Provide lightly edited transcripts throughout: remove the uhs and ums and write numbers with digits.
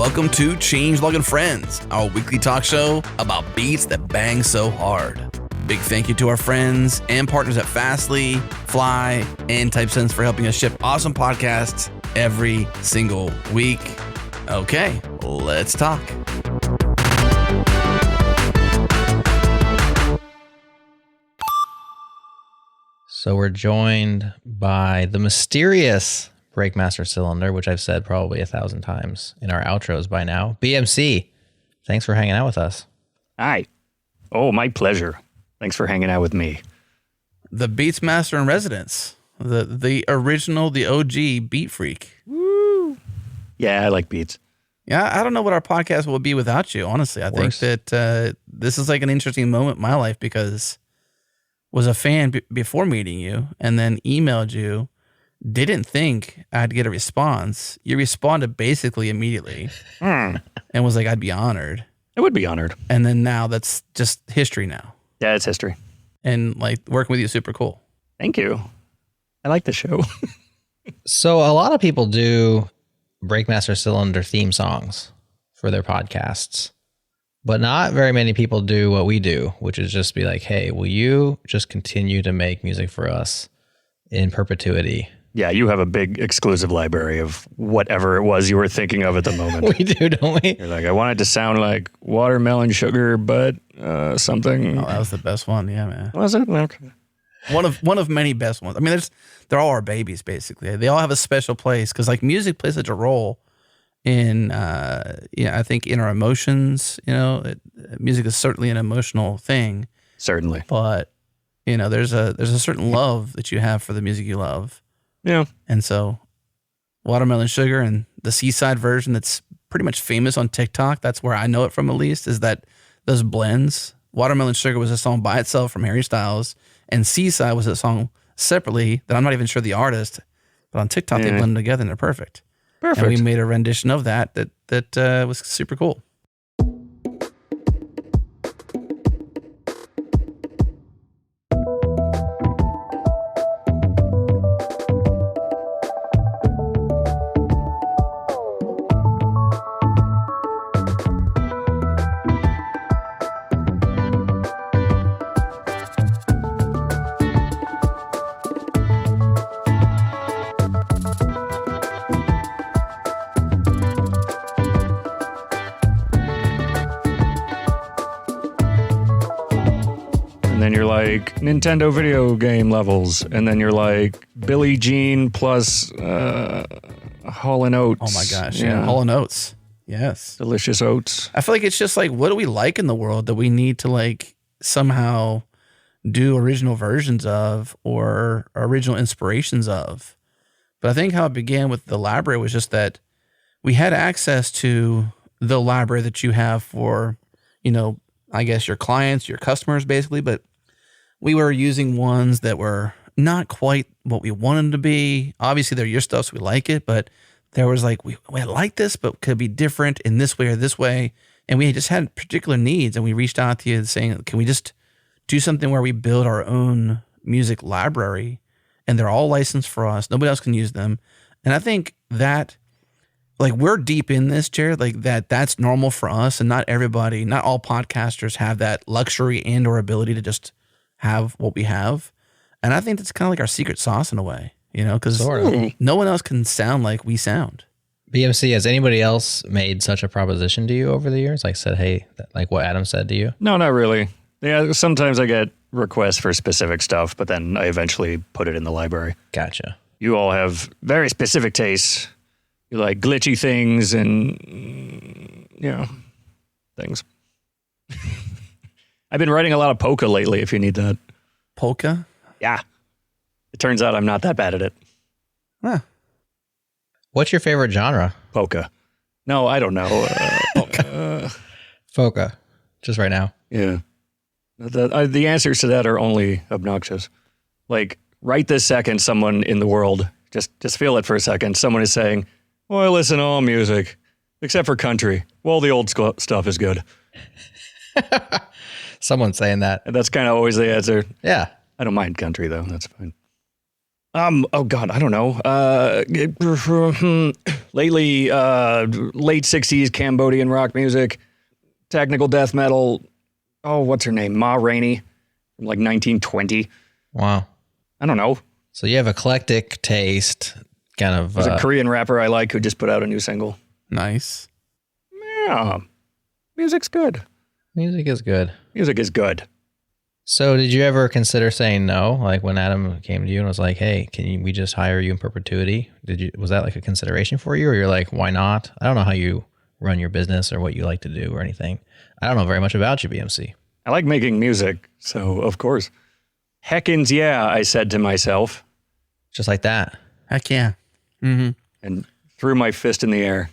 welcome to Changelog and Friends, our weekly talk show about beats that bang so hard. Big thank you to our friends and partners at Fastly, Fly, and TypeSense for helping us ship awesome podcasts every single week. Okay, let's talk. So we're joined by the mysterious Breakmaster Cylinder, which I've said probably 1,000 times in our outros by now. BMC, thanks for hanging out with us. Hi. Oh, my pleasure. Thanks for hanging out with me. The Beatsmaster in residence, the original, the OG beat freak. Woo! Yeah, I like beats. Yeah, I don't know what our podcast will be without you, honestly. I think that this is like an interesting moment in my life because was a fan before meeting you and then emailed you, didn't think I'd get a response. You responded basically immediately and was like, I'd be honored. I would be honored. And then now that's just history now. Yeah, it's history. And like working with you is super cool. Thank you. I like the show. So a lot of people do Breakmaster Cylinder theme songs for their podcasts, but not very many people do what we do, which is just be like, hey, will you just continue to make music for us in perpetuity? Yeah, you have a big exclusive library of whatever it was you were thinking of at the moment. We do, don't we? You're like, I want it to sound like watermelon sugar, but something. Oh, that was the best one. Yeah, man. Was it? Okay. One of many best ones. I mean, they're all our babies, basically. They all have a special place because like music plays such a role in, I think in our emotions, music is certainly an emotional thing. Certainly. But, there's a certain love that you have for the music you love. Yeah. And so Watermelon Sugar and the Seaside version that's pretty much famous on TikTok, that's where I know it from at least, is that those blends. Watermelon Sugar was a song by itself from Harry Styles, and Seaside was a song separately that I'm not even sure the artist, but on TikTok they blend them together and they're perfect. Perfect. And we made a rendition of that was super cool. Like Nintendo video game levels, and then you're like Billie Jean plus Hall & Oates. Oh my gosh, yeah. Hall & Oates. Yes. Delicious oats. I feel like it's just like, what do we like in the world that we need to like somehow do original versions of or original inspirations of? But I think how it began with the library was just that we had access to the library that you have for, I guess your clients, your customers basically, but we were using ones that were not quite what we wanted them to be. Obviously, they're your stuff, so we like it, but there was like, we like this, but could be different in this way or this way. And we just had particular needs, and we reached out to you saying, can we just do something where we build our own music library, and they're all licensed for us. Nobody else can use them. And I think that, like, we're deep in this, Jared, like that's normal for us, and not all podcasters have that luxury and or ability to just have what we have. And I think that's kind of like our secret sauce in a way, because no one else can sound like we sound. BMC, has anybody else made such a proposition to you over the years? Like said, hey, like what Adam said to you? No, not really. Yeah, sometimes I get requests for specific stuff, but then I eventually put it in the library. Gotcha. You all have very specific tastes. You like glitchy things and, things. I've been writing a lot of polka lately, if you need that. Polka? Yeah. It turns out I'm not that bad at it. Huh. What's your favorite genre? Polka. No, I don't know. Polka. Just right now. Yeah. The answers to that are only obnoxious. Like, right this second, someone in the world, just feel it for a second, someone is saying, well, I listen to all music, except for country. Well, the old stuff is good. Someone's saying that. And that's kind of always the answer. Yeah. I don't mind country, though. That's fine. Oh God, I don't know. Lately, late 60s Cambodian rock music, technical death metal. Oh, what's her name? Ma Rainey from like 1920. Wow. I don't know. So you have eclectic taste, kind of. There's a Korean rapper I like who just put out a new single. Nice. Yeah. Music's good. Music is good. Music is good. So did you ever consider saying no? Like when Adam came to you and was like, hey, we just hire you in perpetuity? Was that like a consideration for you? Or you're like, why not? I don't know how you run your business or what you like to do or anything. I don't know very much about you, BMC. I like making music, so of course. Heckins, yeah, I said to myself. Just like that. Heck yeah. Mm-hmm. And threw my fist in the air.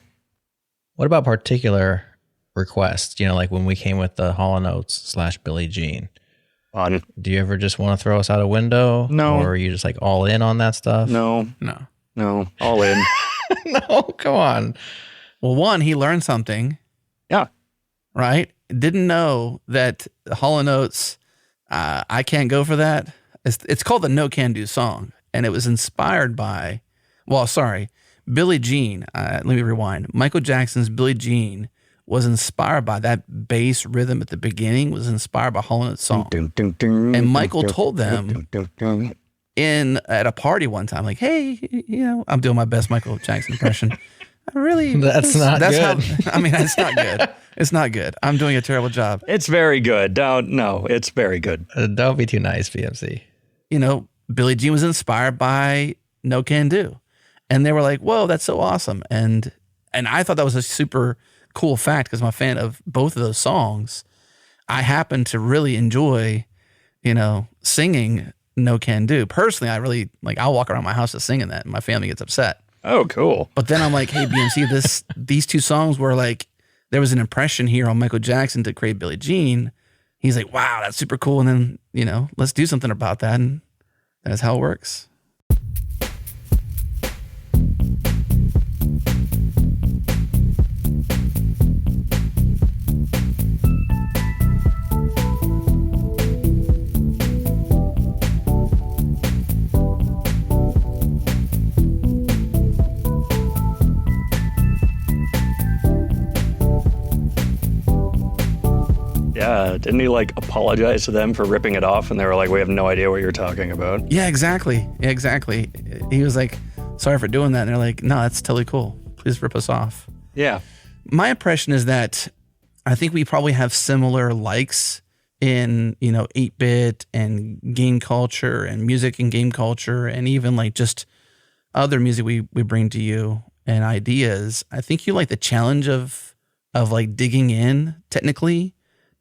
What about particular requests? You know, like when we came with the Hall & Oates / Billie Jean. Fun. Do you ever just want to throw us out a window? No. Or are you just like all in on that stuff? No, all in. No, come on. Well, one, he learned something. Yeah. Right? Didn't know that Hall & Oates, I Can't Go For That. It's called the No Can Do song. And it was inspired by, Billie Jean. Let me rewind. Michael Jackson's Billie Jean was inspired by that bass rhythm at the beginning, was inspired by Hall & Oates' song. And Michael told them at a party one time, like, hey, I'm doing my best Michael Jackson impression. That's not good. It's not good. It's not good. I'm doing a terrible job. It's very good. It's very good. Don't be too nice, BMC. Billie Jean was inspired by No Can Do. And they were like, whoa, that's so awesome. And I thought that was a super cool fact because I'm a fan of both of those songs. I happen to really enjoy, singing No Can Do. Personally, I really, I'll walk around my house just singing that and my family gets upset. Oh, cool. But then I'm like, hey, BMC, these two songs were like, there was an impression here on Michael Jackson to create Billie Jean. He's like, wow, that's super cool. And then, let's do something about that. And that's how it works. Yeah, didn't he apologize to them for ripping it off? And they were like, we have no idea what you're talking about. Yeah, exactly. He was like, sorry for doing that. And they're like, no, that's totally cool. Please rip us off. Yeah. My impression is that I think we probably have similar likes in, 8-bit and game culture and music and game culture and even just other music we bring to you and ideas. I think you like the challenge of digging in technically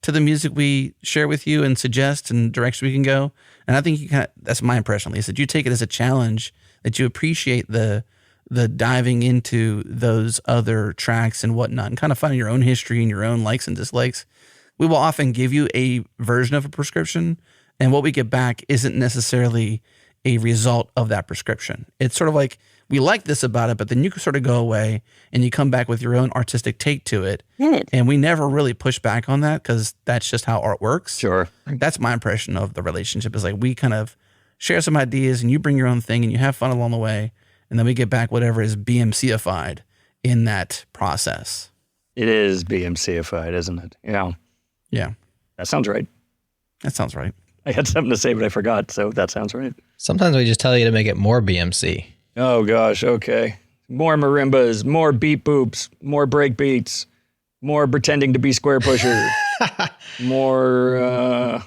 to the music we share with you and suggest and direction we can go. And I think that's my impression, at least, that you take it as a challenge, that you appreciate the diving into those other tracks and whatnot and kind of finding your own history and your own likes and dislikes. We will often give you a version of a prescription, and what we get back isn't necessarily a result of that prescription. It's sort of like, we like this about it, but then you sort of go away and you come back with your own artistic take to it. And we never really push back on that because that's just how art works. Sure. That's my impression of the relationship is we kind of share some ideas and you bring your own thing and you have fun along the way. And then we get back whatever is BMC-ified in that process. It is BMC-ified, isn't it? Yeah. Yeah. That sounds right. That sounds right. I had something to say, but I forgot. So that sounds right. Sometimes we just tell you to make it more BMC. Oh, gosh. Okay. More marimbas, more beat boops, more break beats, more pretending to be square pusher, more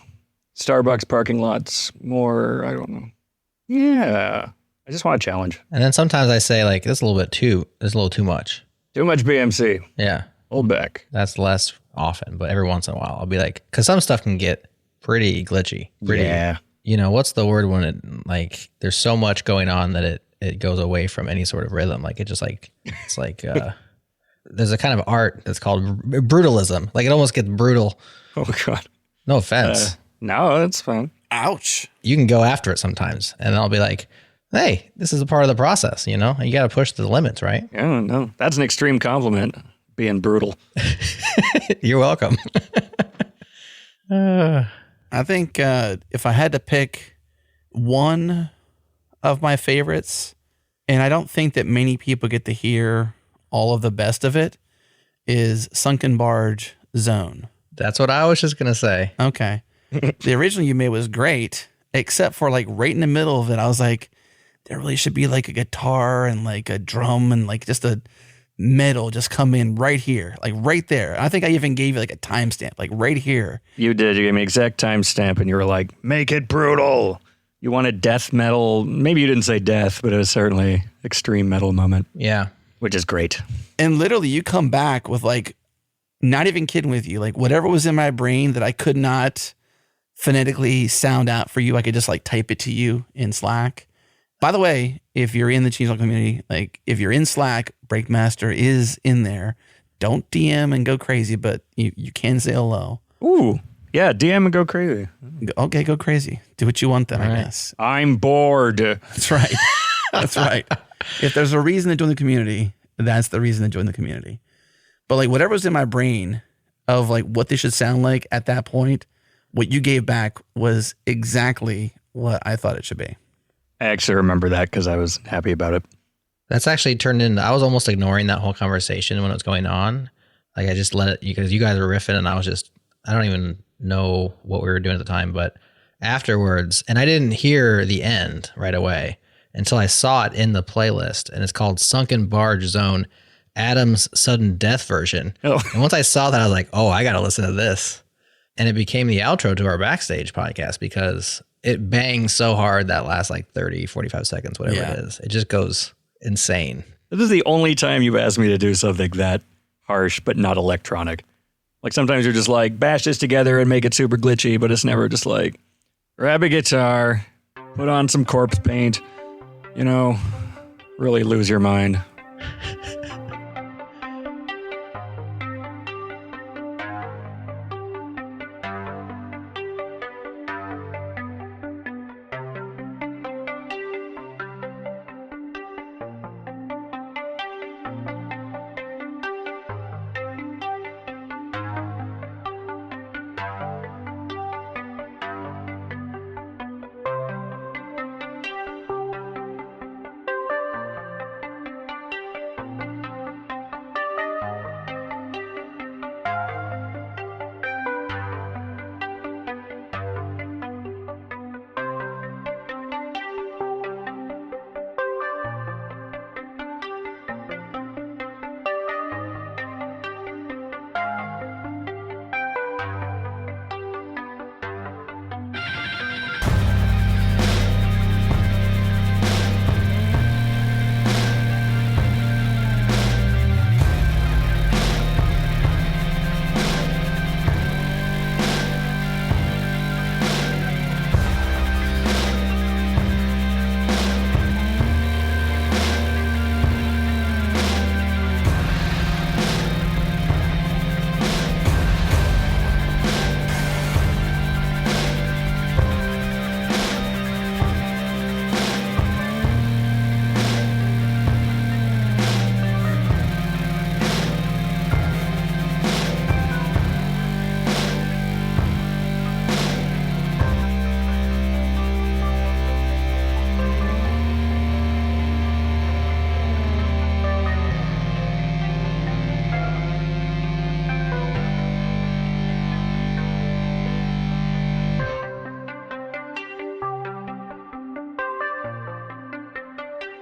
Starbucks parking lots, more, I don't know. Yeah. I just want a challenge. And then sometimes I say this is a little too much. Too much BMC. Yeah. Hold back. That's less often, but every once in a while I'll be like, because some stuff can get pretty glitchy. Yeah. What's the word when it there's so much going on that it goes away from any sort of rhythm. It just it's there's a kind of art that's called brutalism. It almost gets brutal. Oh God. No offense. No, that's fine. Ouch. You can go after it sometimes, and I'll be like, hey, this is a part of the process. You got to push the limits, right? Yeah, no, that's an extreme compliment. Being brutal. You're welcome. I think if I had to pick one of my favorites, and I don't think that many people get to hear all of the best of it, is Sunken Barge Zone. That's what I was just going to say. Okay. The original you made was great, except for like right in the middle of it, I was like, there really should be like a guitar and like a drum and like just a metal just come in right here, like right there. I think I even gave you like a timestamp, like right here. You did. You gave me an exact timestamp, and you were like, make it brutal. You wanted death metal. Maybe you didn't say death, but it was certainly extreme metal moment. Yeah. Which is great. And literally you come back with like, not even kidding with you, like whatever was in my brain that I could not phonetically sound out for you, I could just like type it to you in Slack. By the way, if you're in the Changelog community, like if you're in Slack, Breakmaster is in there. Don't DM and go crazy, but you can say hello. Ooh, yeah, DM and go crazy. Okay, go crazy. Do what you want then, All I right. guess. I'm bored. That's right. That's right. If there's a reason to join the community, that's the reason to join the community. But like whatever was in my brain of like what they should sound like at that point, what you gave back was exactly what I thought it should be. I actually remember that because I was happy about it. That's actually turned into, I was almost ignoring that whole conversation when it was going on. Like I just let it, because you guys were riffing and I was just, I don't even know what we were doing at the time, but afterwards, and I didn't hear the end right away until I saw it in the playlist, and it's called Sunken Barge Zone, Adam's Sudden Death version. Oh. And once I saw that, I was like, oh, I got to listen to this. And it became the outro to our Backstage podcast because it bangs so hard that last like 30, 45 seconds, whatever it is. It just goes insane. This is the only time you've asked me to do something that harsh, but not electronic. Like sometimes you're just like, bash this together and make it super glitchy, but it's never just like, grab a guitar, put on some corpse paint, you know, really lose your mind.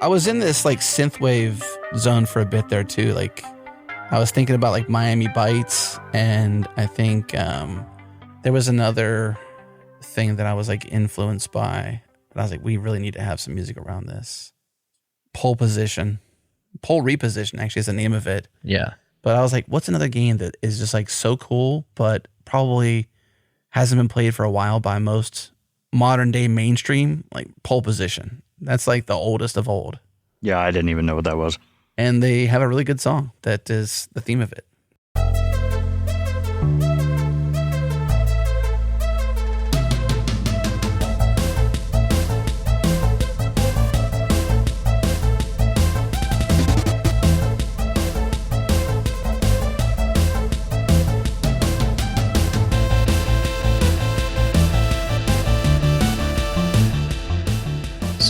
I was in this like synthwave zone for a bit there too. Like I was thinking about like Miami Bites, and I think there was another thing that I was like influenced by. And I was like, we really need to have some music around this. Pole Reposition actually is the name of it. Yeah. But I was like, what's another game that is just like so cool, but probably hasn't been played for a while by most modern day mainstream? Like Pole Position. That's like the oldest of old. Yeah, I didn't even know what that was. And they have a really good song that is the theme of it.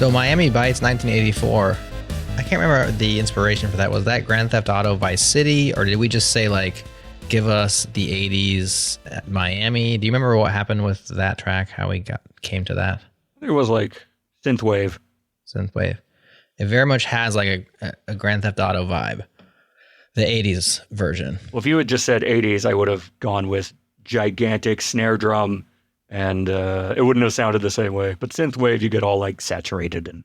So Miami Vice 1984. I can't remember the inspiration for that. Was that Grand Theft Auto Vice City, or did we just say like, give us the 80s at Miami? Do you remember what happened with that track? How we came to that? It was like synthwave. Synthwave. It very much has like a Grand Theft Auto vibe. The 80s version. Well, if you had just said 80s, I would have gone with gigantic snare drum, and it wouldn't have sounded the same way. But synthwave, you get all like saturated and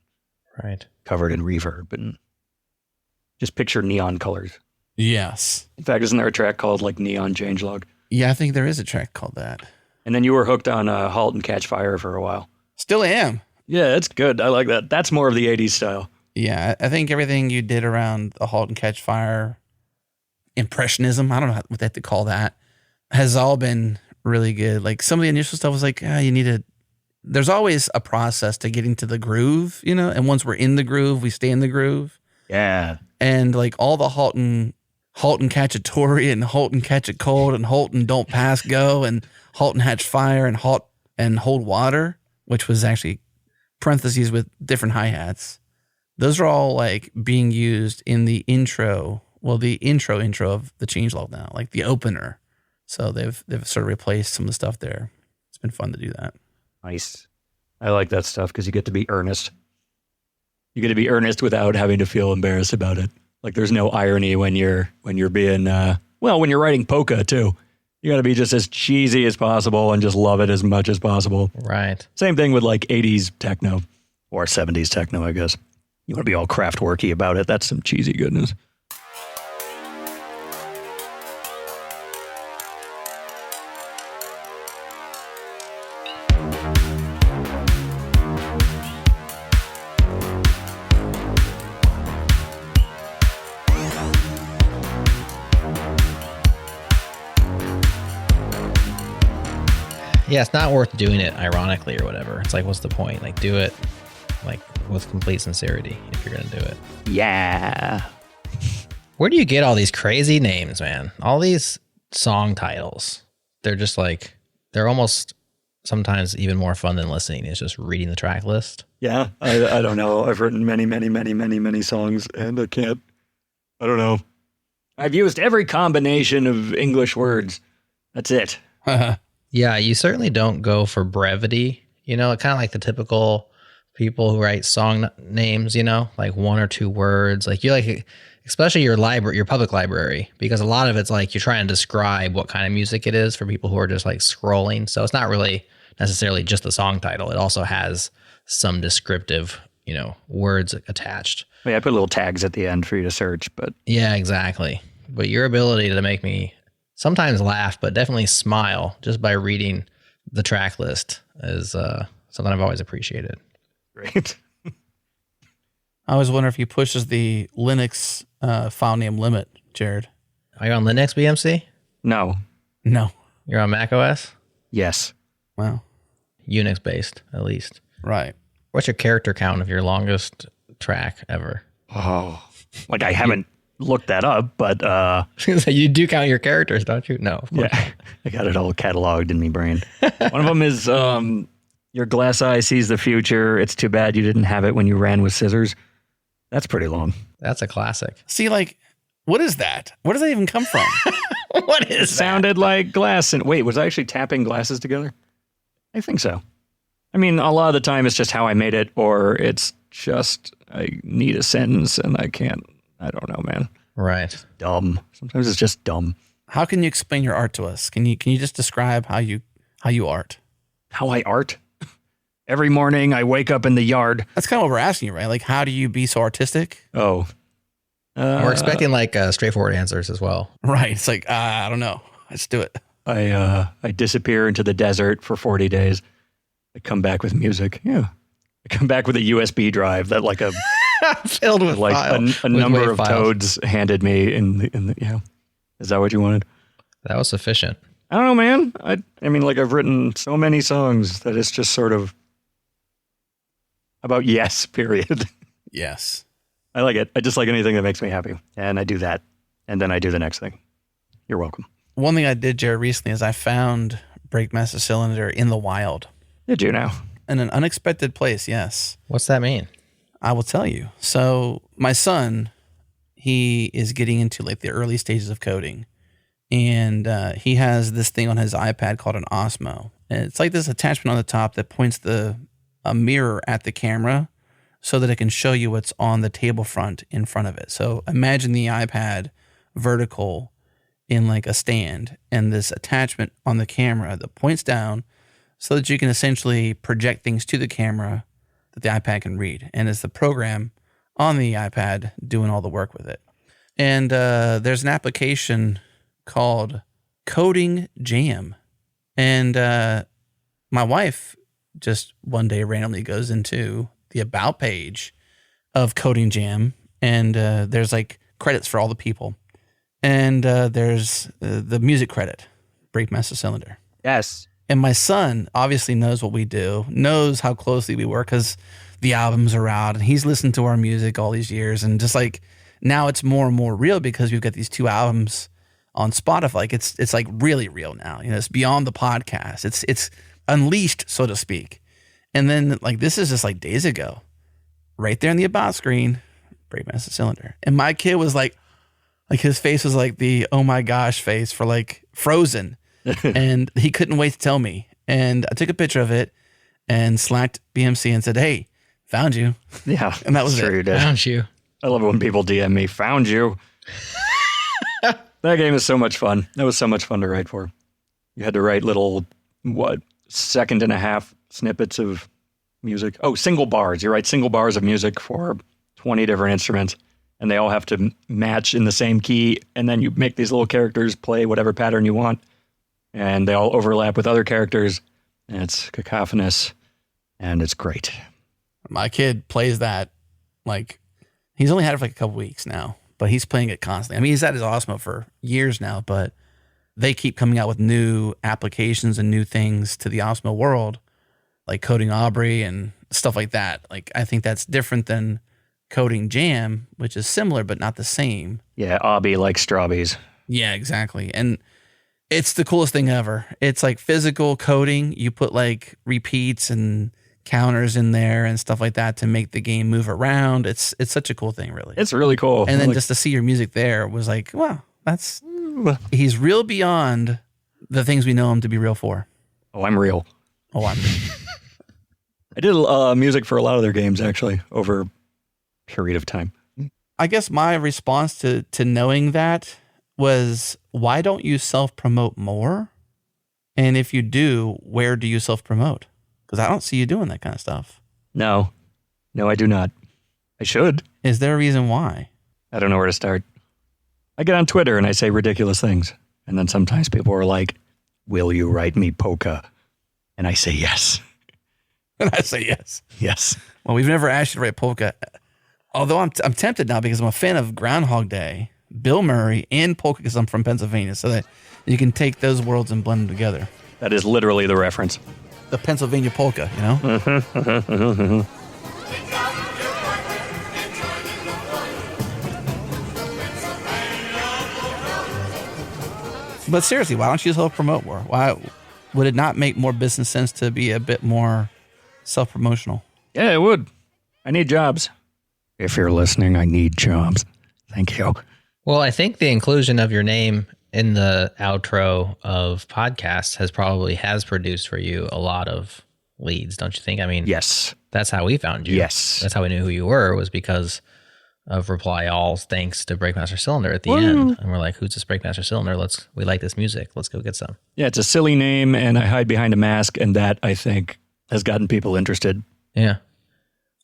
covered in reverb, and just picture neon colors. Yes. In fact, isn't there a track called like Neon Changelog? Yeah, I think there is a track called that. And then you were hooked on Halt and Catch Fire for a while. Still am. Yeah, it's good. I like that. That's more of the 80s style. Yeah, I think everything you did around the Halt and Catch Fire, impressionism, I don't know what they have to call that, has all been really good. Like some of the initial stuff was like, there's always a process to getting to the groove, and once we're in the groove, we stay in the groove. Yeah. And like all the Halt and Catch a Tory and Halt and Catch a Cold and Halt and Don't Pass Go and Halt and Hatch Fire and Halt and Hold Water, which was actually parentheses with different hi-hats. Those are all like being used in the intro. Well, the intro of the changelog now, like the opener. So they've sort of replaced some of the stuff there. It's been fun to do that. Nice. I like that stuff because you get to be earnest. You get to be earnest without having to feel embarrassed about it. Like there's no irony when you're being when you're writing polka too. You got to be just as cheesy as possible and just love it as much as possible. Right. Same thing with like 80s techno or 70s techno, I guess. You want to be all Kraftwerky about it. That's some cheesy goodness. Yeah, it's not worth doing it ironically or whatever. It's like, what's the point? Like, do it like with complete sincerity if you're going to do it. Yeah. Where do you get all these crazy names, man? All these song titles. They're just like, they're almost sometimes even more fun than listening. It's just reading the track list. Yeah, I don't know. I've written many songs, and I don't know. I've used every combination of English words. That's it. Yeah, you certainly don't go for brevity. Kind of like the typical people who write song names, like one or two words. Like you like, especially your public library, because a lot of it's like you're trying to describe what kind of music it is for people who are just like scrolling. So it's not really necessarily just the song title. It also has some descriptive, words attached. Yeah, I put little tags at the end for you to search, but yeah, exactly. But your ability to make me sometimes laugh, but definitely smile just by reading the track list is something I've always appreciated. Great. I always wonder if he pushes the Linux file name limit, Jared. Are you on Linux, BMC? No. You're on Mac OS? Yes. Wow. Unix based, at least. Right. What's your character count of your longest track ever? Oh, like I haven't looked that up, but you do count your characters, don't you? No. Of course. Yeah, I got it all cataloged in my brain. One of them is your glass eye sees the future. It's too bad you didn't have it when you ran with scissors. That's pretty long. That's a classic. See, like, what is that? Where does that even come from? What is it? Sounded like glass. And wait, was I actually tapping glasses together? I think so. I mean, a lot of the time it's just how I made it, or it's just I need a sentence and I can't. I don't know, man. Right. Dumb. Sometimes it's just dumb. How can you explain your art to us? Can you just describe how you art? How I art? Every morning I wake up in the yard. That's kind of what we're asking you, right? Like, how do you be so artistic? Oh. We're expecting like straightforward answers as well. Right. It's like, I don't know. Let's do it. I disappear into the desert for 40 days. I come back with music. Yeah. I come back with a USB drive that like a filled with like a number of files. toads handed me in the yeah. Is that what you wanted? That was sufficient. I don't know, man. I mean, like I've written so many songs that it's just sort of about yes, period. Yes. I like it. I just like anything that makes me happy. And I do that. And then I do the next thing. You're welcome. One thing I did, Jared, recently is I found Breakmaster Cylinder in the wild. Did you now? in an unexpected place, yes. What's that mean? I will tell you. So my son, he is getting into like the early stages of coding, and he has this thing on his iPad called an Osmo, and it's like this attachment on the top that points a mirror at the camera so that it can show you what's on the table front in front of it. So imagine the iPad vertical in like a stand, and this attachment on the camera that points down so that you can essentially project things to the camera that the iPad can read. And it's the program on the iPad doing all the work with it. And there's an application called Coding Jam. And my wife just one day randomly goes into the About page of Coding Jam, and there's like credits for all the people. And there's the music credit, Breakmaster Cylinder. Yes. And my son obviously knows what we do, knows how closely we work because the albums are out, and he's listened to our music all these years. And just like now it's more and more real because we've got these 2 albums on Spotify. Like it's like really real now. You know, it's beyond the podcast. It's unleashed, so to speak. And then like this is just like days ago, right there in the About screen, Breakmaster Cylinder. And my kid was like his face was like the oh my gosh face for like Frozen. And he couldn't wait to tell me. And I took a picture of it and slacked BMC and said, "Hey, found you." Yeah. And that was sure it. you did. Found you. I love it when people DM me, "Found you." That game is so much fun. That was so much fun to write for. You had to write little, second and a half snippets of music. Oh, single bars. You write single bars of music for 20 different instruments, and they all have to match in the same key. And then you make these little characters play whatever pattern you want, and they all overlap with other characters, and it's cacophonous, and it's great. My kid plays that like he's only had it for like a couple weeks now, but he's playing it constantly. I mean, he's had his Osmo for years now, but they keep coming out with new applications and new things to the Osmo world, like Coding Aubrey and stuff like that. Like, I think that's different than Coding Jam, which is similar but not the same. Yeah, Obby like strawberries. Yeah, exactly. And it's the coolest thing ever. It's like physical coding. You put like repeats and counters in there and stuff like that to make the game move around. It's such a cool thing, really. It's really cool. And then just to see your music there was like, wow, he's real beyond the things we know him to be real for. Oh, I'm real. Oh, I'm real. I did music for a lot of their games, actually, over a period of time. I guess my response to knowing that was, why don't you self-promote more? And if you do, where do you self-promote? Because I don't see you doing that kind of stuff. No, I do not. I should. Is there a reason why? I don't know where to start. I get on Twitter and I say ridiculous things. And then sometimes people are like, "Will you write me polka?" And I say yes. And I say yes. Yes. Well, we've never asked you to write polka. Although I'm tempted now because I'm a fan of Groundhog Day, Bill Murray, and polka because I'm from Pennsylvania. So that you can take those worlds and blend them together. That is literally the reference. The Pennsylvania polka, you know? But seriously, why don't you self-promote more? Why would it not make more business sense to be a bit more self-promotional? Yeah, it would. I need jobs. If you're listening, I need jobs. Thank you. Well, I think the inclusion of your name in the outro of podcasts has produced for you a lot of leads, don't you think? I mean, yes, that's how we found you. Yes. That's how we knew who you were, was because of Reply All's thanks to Breakmaster Cylinder at the end. And we're like, who's this Breakmaster Cylinder? We like this music. Let's go get some. Yeah, it's a silly name, and I hide behind a mask, and that, I think, has gotten people interested. Yeah.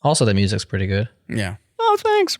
Also, the music's pretty good. Yeah. Oh, thanks.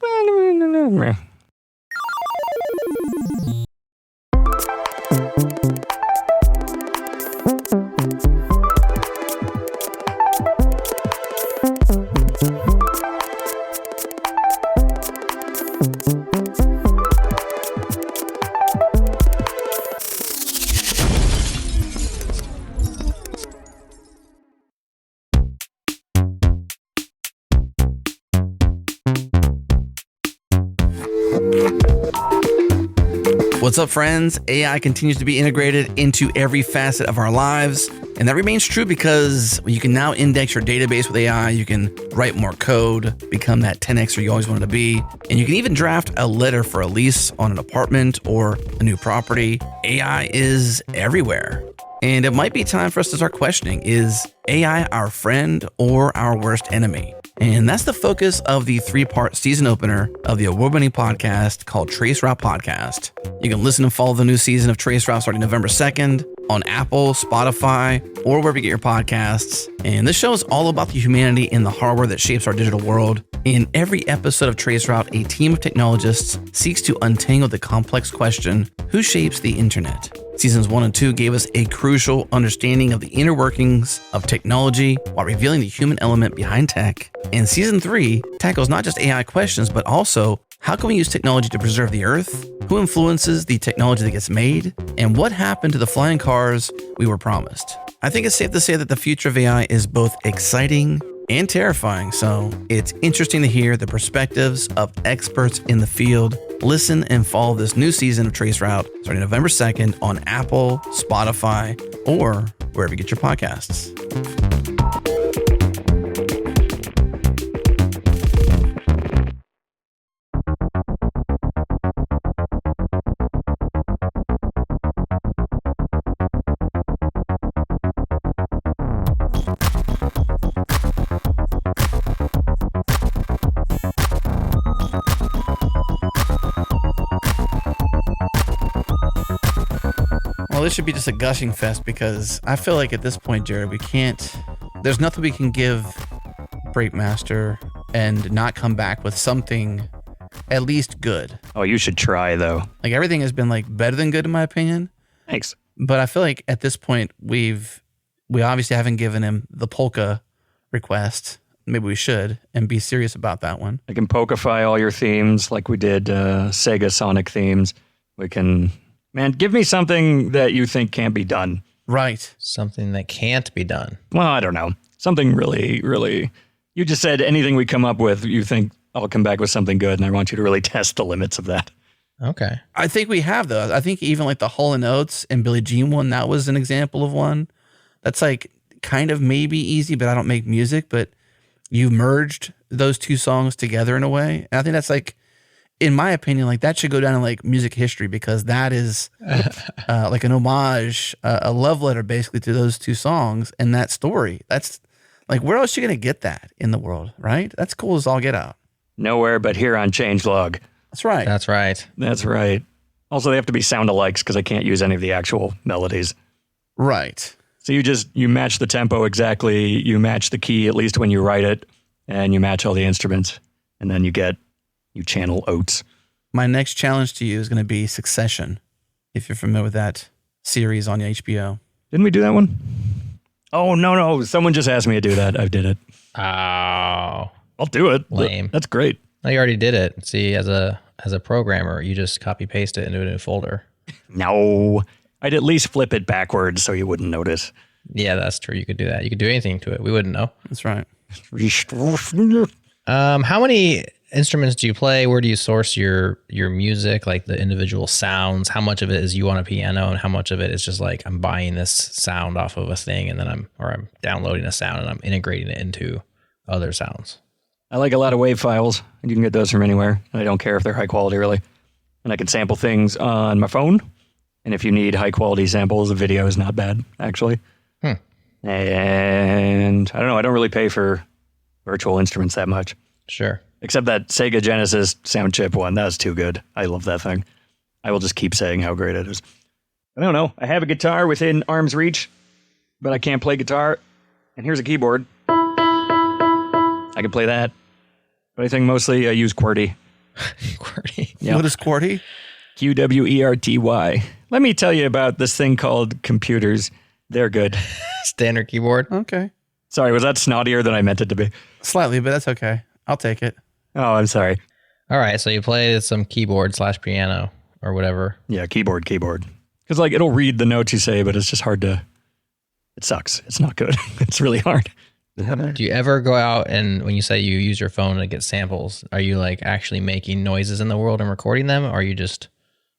What's up, friends? AI continues to be integrated into every facet of our lives, and that remains true because you can now index your database with AI, you can write more code, become that 10xer you always wanted to be, and you can even draft a letter for a lease on an apartment or a new property. AI is everywhere. And it might be time for us to start questioning, is AI our friend or our worst enemy? And that's the focus of the 3-part season opener of the award-winning podcast called Trace Route Podcast. You can listen and follow the new season of Trace Route starting November 2nd on Apple, Spotify, or wherever you get your podcasts. And this show is all about the humanity and the hardware that shapes our digital world. In every episode of Trace Route, a team of technologists seeks to untangle the complex question, who shapes the internet? Seasons 1 and 2 gave us a crucial understanding of the inner workings of technology while revealing the human element behind tech. And Season 3 tackles not just AI questions, but also how can we use technology to preserve the earth? Who influences the technology that gets made? And what happened to the flying cars we were promised? I think it's safe to say that the future of AI is both exciting and terrifying, so it's interesting to hear the perspectives of experts in the field. Listen and follow this new season of Trace Route starting November 2nd on Apple, Spotify, or wherever you get your podcasts. Well, this should be just a gushing fest because I feel like at this point, Jared, there's nothing we can give Breakmaster and not come back with something at least good. Oh, you should try, though. Like everything has been like better than good in my opinion. Thanks. But I feel like at this point, we obviously haven't given him the polka request. Maybe we should and be serious about that one. I can pokafy all your themes like we did Sega Sonic themes. We can... Man, give me something that you think can't be done. Right. Something that can't be done. Well, I don't know. Something really, really... You just said anything we come up with, you think I'll come back with something good, and I want you to really test the limits of that. Okay. I think we have, though. I think even like the Hall & Oates and Billie Jean one, that was an example of one. That's like kind of maybe easy, but I don't make music, but you merged those two songs together in a way. And I think that's like, in my opinion, like that should go down in like music history because that is like an homage, a love letter basically to those two songs and that story. That's like, where else are you going to get that in the world, right? That's cool as all get out. Nowhere but here on Changelog. That's right. That's right. That's right. Also, they have to be sound-alikes because I can't use any of the actual melodies. Right. So you match the tempo exactly, you match the key, at least when you write it, and you match all the instruments, and then you channel Oates. My next challenge to you is going to be Succession, if you're familiar with that series on HBO. Didn't we do that one? Oh, no. Someone just asked me to do that. I did it. Oh. I'll do it. Lame. That's great. No, you already did it. See, as a programmer, you just copy paste it into a new folder. No. I'd at least flip it backwards so you wouldn't notice. Yeah, that's true. You could do that. You could do anything to it. We wouldn't know. That's right. How many instruments do you play? Where do you source your music, like the individual sounds? How much of it is you on a piano and how much of it is just like I'm buying this sound off of a thing and then I'm downloading a sound and I'm integrating it into other sounds? I like a lot of WAV files, and you can get those from anywhere. And I don't care if they're high quality, really. And I can sample things on my phone. And if you need high quality samples, the video is not bad, actually. And I don't know, I don't really pay for virtual instruments that much. Sure. Except that Sega Genesis sound chip one. That was too good. I love that thing. I will just keep saying how great it is. I don't know. I have a guitar within arm's reach, but I can't play guitar. And here's a keyboard. I can play that. But I think mostly I use QWERTY. QWERTY. Yep. What is QWERTY? QWERTY. Let me tell you about this thing called computers. They're good. Standard keyboard. Okay. Sorry, was that snottier than I meant it to be? Slightly, but that's okay. I'll take it. Oh, I'm sorry. All right, so you play some keyboard / piano or whatever. Yeah, keyboard. Because like it'll read the notes you say, but it's just hard to... It sucks. It's not good. It's really hard. Do you ever go out and when you say you use your phone to get samples, are you like actually making noises in the world and recording them? Or are you just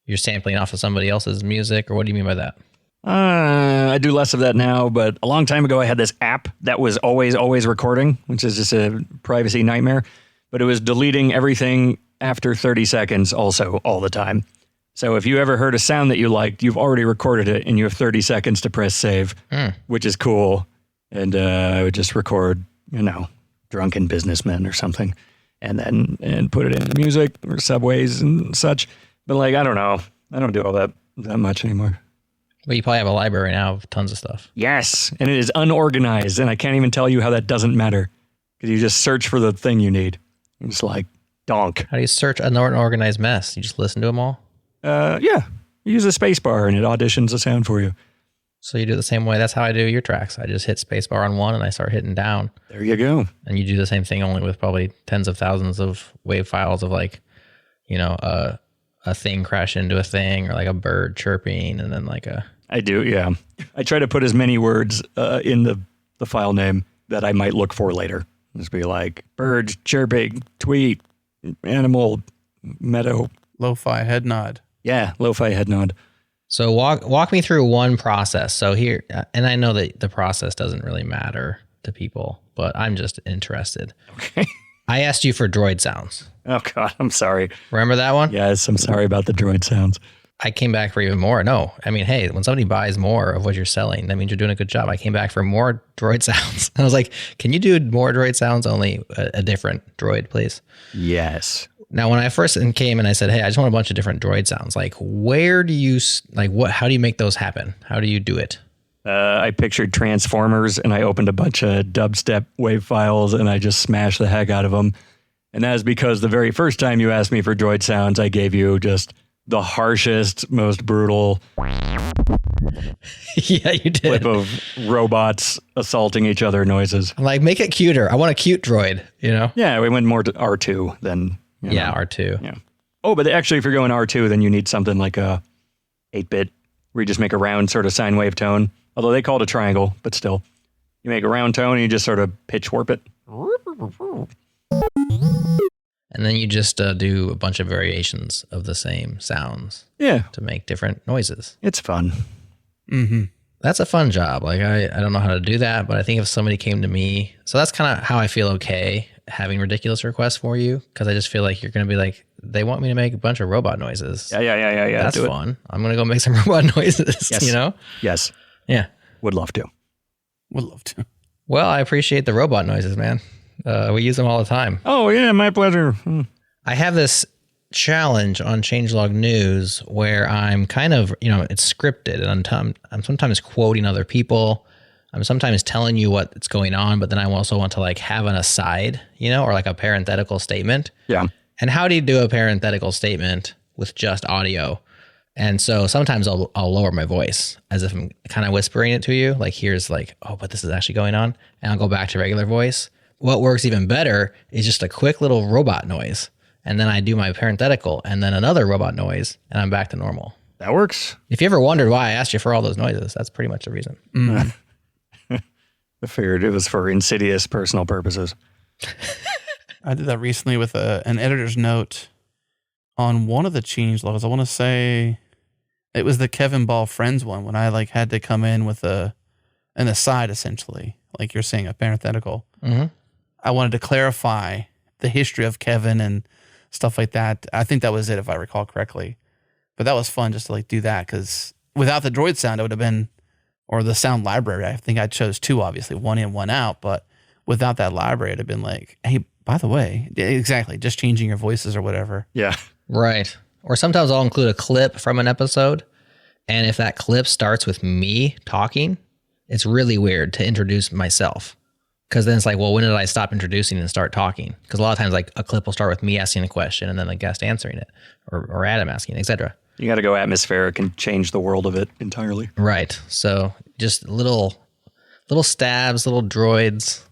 You're sampling off of somebody else's music, or what do you mean by that? I do less of that now, but a long time ago I had this app that was always recording, which is just a privacy nightmare. But it was deleting everything after 30 seconds also all the time. So if you ever heard a sound that you liked, you've already recorded it and you have 30 seconds to press save, which is cool. And I would just record, drunken businessmen or something and put it into music or subways and such. But I don't know. I don't do all that much anymore. Well, you probably have a library now of tons of stuff. Yes. And it is unorganized. And I can't even tell you how that doesn't matter because you just search for the thing you need. It's like donk. How do you search an unorganized mess? You just listen to them all? Yeah. You use a space bar and it auditions a sound for you. So you do it the same way. That's how I do your tracks. I just hit spacebar on one and I start hitting down. There you go. And you do the same thing only with probably tens of thousands of wave files of a thing crash into a thing or like a bird chirping and then like a... I do, yeah. I try to put as many words in the file name that I might look for later. Just be like bird chirping, tweet, animal, meadow. Lo-fi head nod. Yeah, lo-fi head nod. So walk me through one process. So here, and I know that the process doesn't really matter to people, but I'm just interested. Okay. I asked you for droid sounds. Oh, God, I'm sorry. Remember that one? Yes, I'm sorry about the droid sounds. I came back for even more. No, I mean, hey, when somebody buys more of what you're selling, that means you're doing a good job. I came back for more droid sounds. I was like, can you do more droid sounds? Only a different droid, please. Yes. Now, when I first came and I said, hey, I just want a bunch of different droid sounds, like where do you, how do you make those happen? How do you do it? I pictured Transformers and I opened a bunch of dubstep wave files and I just smashed the heck out of them. And that is because the very first time you asked me for droid sounds, I gave you just the harshest, most brutal yeah, you did. clip of robots assaulting each other noises. I'm like, make it cuter. I want a cute droid, Yeah, we went more to R2 than... Yeah, R2. Yeah. Oh, but actually, if you're going R2, then you need something like a 8-bit where you just make a round sort of sine wave tone. Although they call it a triangle, but still. You make a round tone and you just sort of pitch warp it. And then you just do a bunch of variations of the same sounds. Yeah. To make different noises. It's fun. Mm-hmm. That's a fun job. Like, I don't know how to do that, but I think if somebody came to me, so that's kind of how I feel okay having ridiculous requests for you, because I just feel like you're going to be like, they want me to make a bunch of robot noises. Yeah. That's fun. I'm going to go make some robot noises, Yes. Yes. Yeah. Would love to. Would love to. Well, I appreciate the robot noises, man. We use them all the time. Oh, yeah, my pleasure. I have this challenge on Changelog News where I'm kind of, it's scripted and I'm sometimes quoting other people. I'm sometimes telling you what's going on, but then I also want to like have an aside, or like a parenthetical statement. Yeah. And how do you do a parenthetical statement with just audio? And so sometimes I'll lower my voice as if I'm kind of whispering it to you. Like here's like, oh, but this is actually going on. And I'll go back to regular voice. What works even better is just a quick little robot noise. And then I do my parenthetical and then another robot noise and I'm back to normal. That works. If you ever wondered why I asked you for all those noises, that's pretty much the reason. Mm. I figured it was for insidious personal purposes. I did that recently with an editor's note on one of the changelogs. I want to say it was the Kevin Ball Friends one when I like had to come in with an aside, essentially, like you're saying, a parenthetical. Mm-hmm. I wanted to clarify the history of Kevin and stuff like that. I think that was it, if I recall correctly. But that was fun just to like do that, because without the droid sound, it would have been, or the sound library, I think I chose two, obviously, one in, one out. But without that library, it'd have been like, hey, by the way, exactly, just changing your voices or whatever. Yeah. Right. Or sometimes I'll include a clip from an episode. And if that clip starts with me talking, it's really weird to introduce myself. Because then it's like, well, when did I stop introducing and start talking? Because a lot of times like a clip will start with me asking a question and then the guest answering it or Adam asking, etc. You got to go atmospheric and change the world of it entirely. Right. So just little stabs, little droids,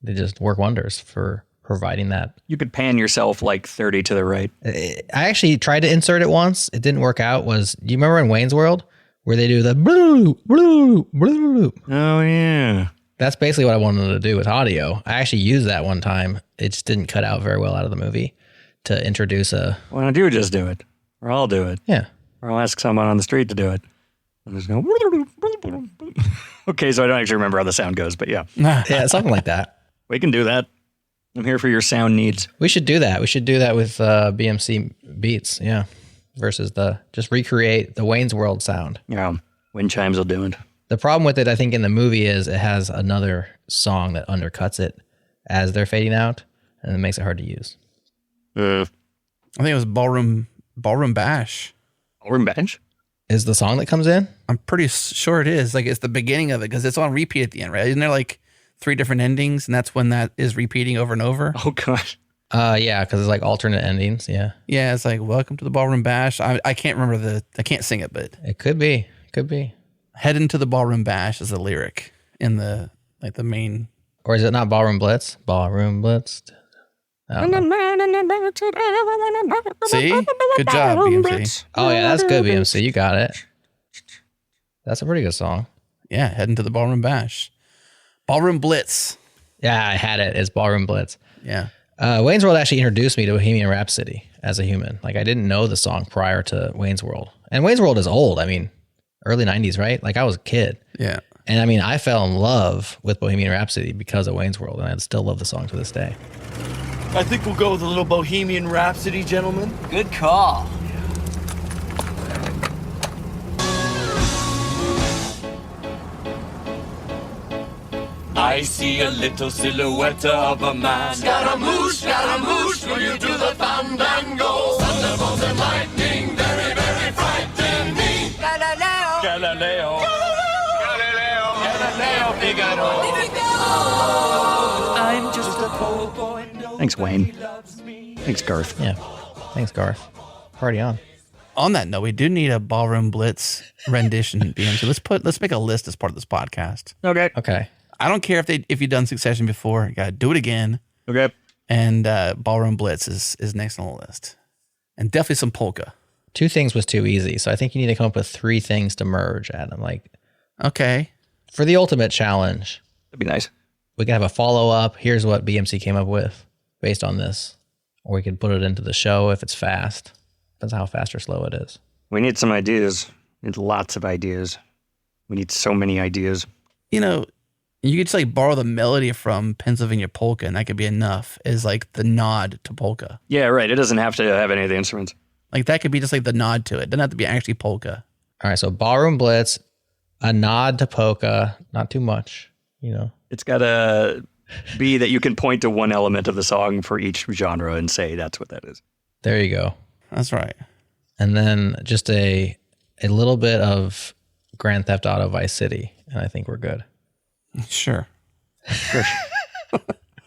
they just work wonders for providing that. You could pan yourself like 30 to the right. I actually tried to insert it once. It didn't work out. Do you remember in Wayne's World where they do the blue, blue, blue? Oh, yeah. That's basically what I wanted to do with audio. I actually used that one time. It just didn't cut out very well out of the movie to introduce a... Why don't you just do it? Or I'll do it. Yeah. Or I'll ask someone on the street to do it. And there's no. Okay, so I don't actually remember how the sound goes, but yeah. Yeah, something like that. We can do that. I'm here for your sound needs. We should do that. We should do that with BMC beats, yeah. Versus just recreate the Wayne's World sound. Yeah, wind chimes will do it. The problem with it, I think, in the movie is it has another song that undercuts it as they're fading out, and it makes it hard to use. I think it was Ballroom Bash. Ballroom Bash? Is the song that comes in? I'm pretty sure it is. Like, it's the beginning of it because it's on repeat at the end, right? Isn't there like 3 different endings, and that's when that is repeating over and over? Oh, gosh. Yeah, because it's like alternate endings, yeah. Yeah, it's like, welcome to the Ballroom Bash. I can't remember I can't sing it, but It could be. Could be. heading to the Ballroom Bash is the lyric in the main. Or is it not Ballroom Blitz? Ballroom Blitz. I don't know. See? Good job, BMC. Oh, yeah, that's good, BMC. You got it. That's a pretty good song. Yeah, heading to the Ballroom Bash. Ballroom Blitz. Yeah, I had it. It's Ballroom Blitz. Yeah. Wayne's World actually introduced me to Bohemian Rhapsody as a human. Like, I didn't know the song prior to Wayne's World. And Wayne's World is old. I mean, early 90s, right? Like, I was a kid. Yeah. And I mean, I fell in love with Bohemian Rhapsody because of Wayne's World, and I still love the song to this day. I think we'll go with a little Bohemian Rhapsody, gentlemen. Good call. I see a little silhouette of a man. Scaramouche, will you do the fandango? Thunderbolts and lightning, very, very frightening me. Galileo. Galileo. Figaro. I'm just a poor boy. Thanks, Wayne. Thanks, Garth. Yeah. Thanks, Garth. Party on. On that note, we do need a Ballroom Blitz rendition, BMC. Let's make a list as part of this podcast. Okay. Okay. I don't care if you've done Succession before. You gotta do it again. Okay. And Ballroom Blitz is next on the list. And definitely some polka. 2 things was too easy, so I think you need to come up with 3 things to merge, Adam. Like, Okay. for the ultimate challenge, That'd be nice. we could have a follow-up. Here's what BMC came up with based on this. Or we could put it into the show if it's fast. Depends on how fast or slow it is. We need some ideas. We need lots of ideas. We need so many ideas. You know, you could just like borrow the melody from Pennsylvania Polka, and that could be enough as like the nod to polka. Yeah, right. It doesn't have to have any of the instruments. Like that could be just like the nod to it. It doesn't have to be actually polka. All right, so Ballroom Blitz, a nod to polka, not too much, you know. It's got to be that you can point to one element of the song for each genre and say that's what that is. There you go. That's right. And then just a little bit of Grand Theft Auto Vice City, and I think we're good. Sure.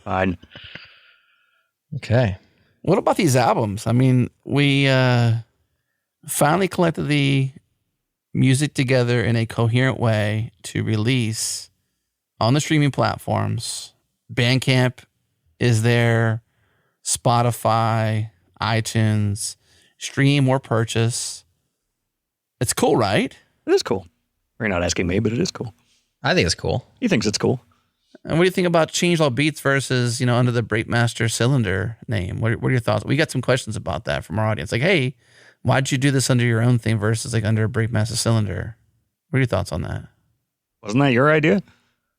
Fine. Okay. What about these albums? I mean, we finally collected the music together in a coherent way to release on the streaming platforms. Bandcamp is there, Spotify, iTunes, stream or purchase. It's cool, right? It is cool. You're not asking me, but it is cool. I think it's cool. He thinks it's cool. And what do you think about Changelog Beats versus, under the Breakmaster Cylinder name? What are your thoughts? We got some questions about that from our audience. Like, hey, why'd you do this under your own thing versus like under Breakmaster Cylinder? What are your thoughts on that? Wasn't that your idea?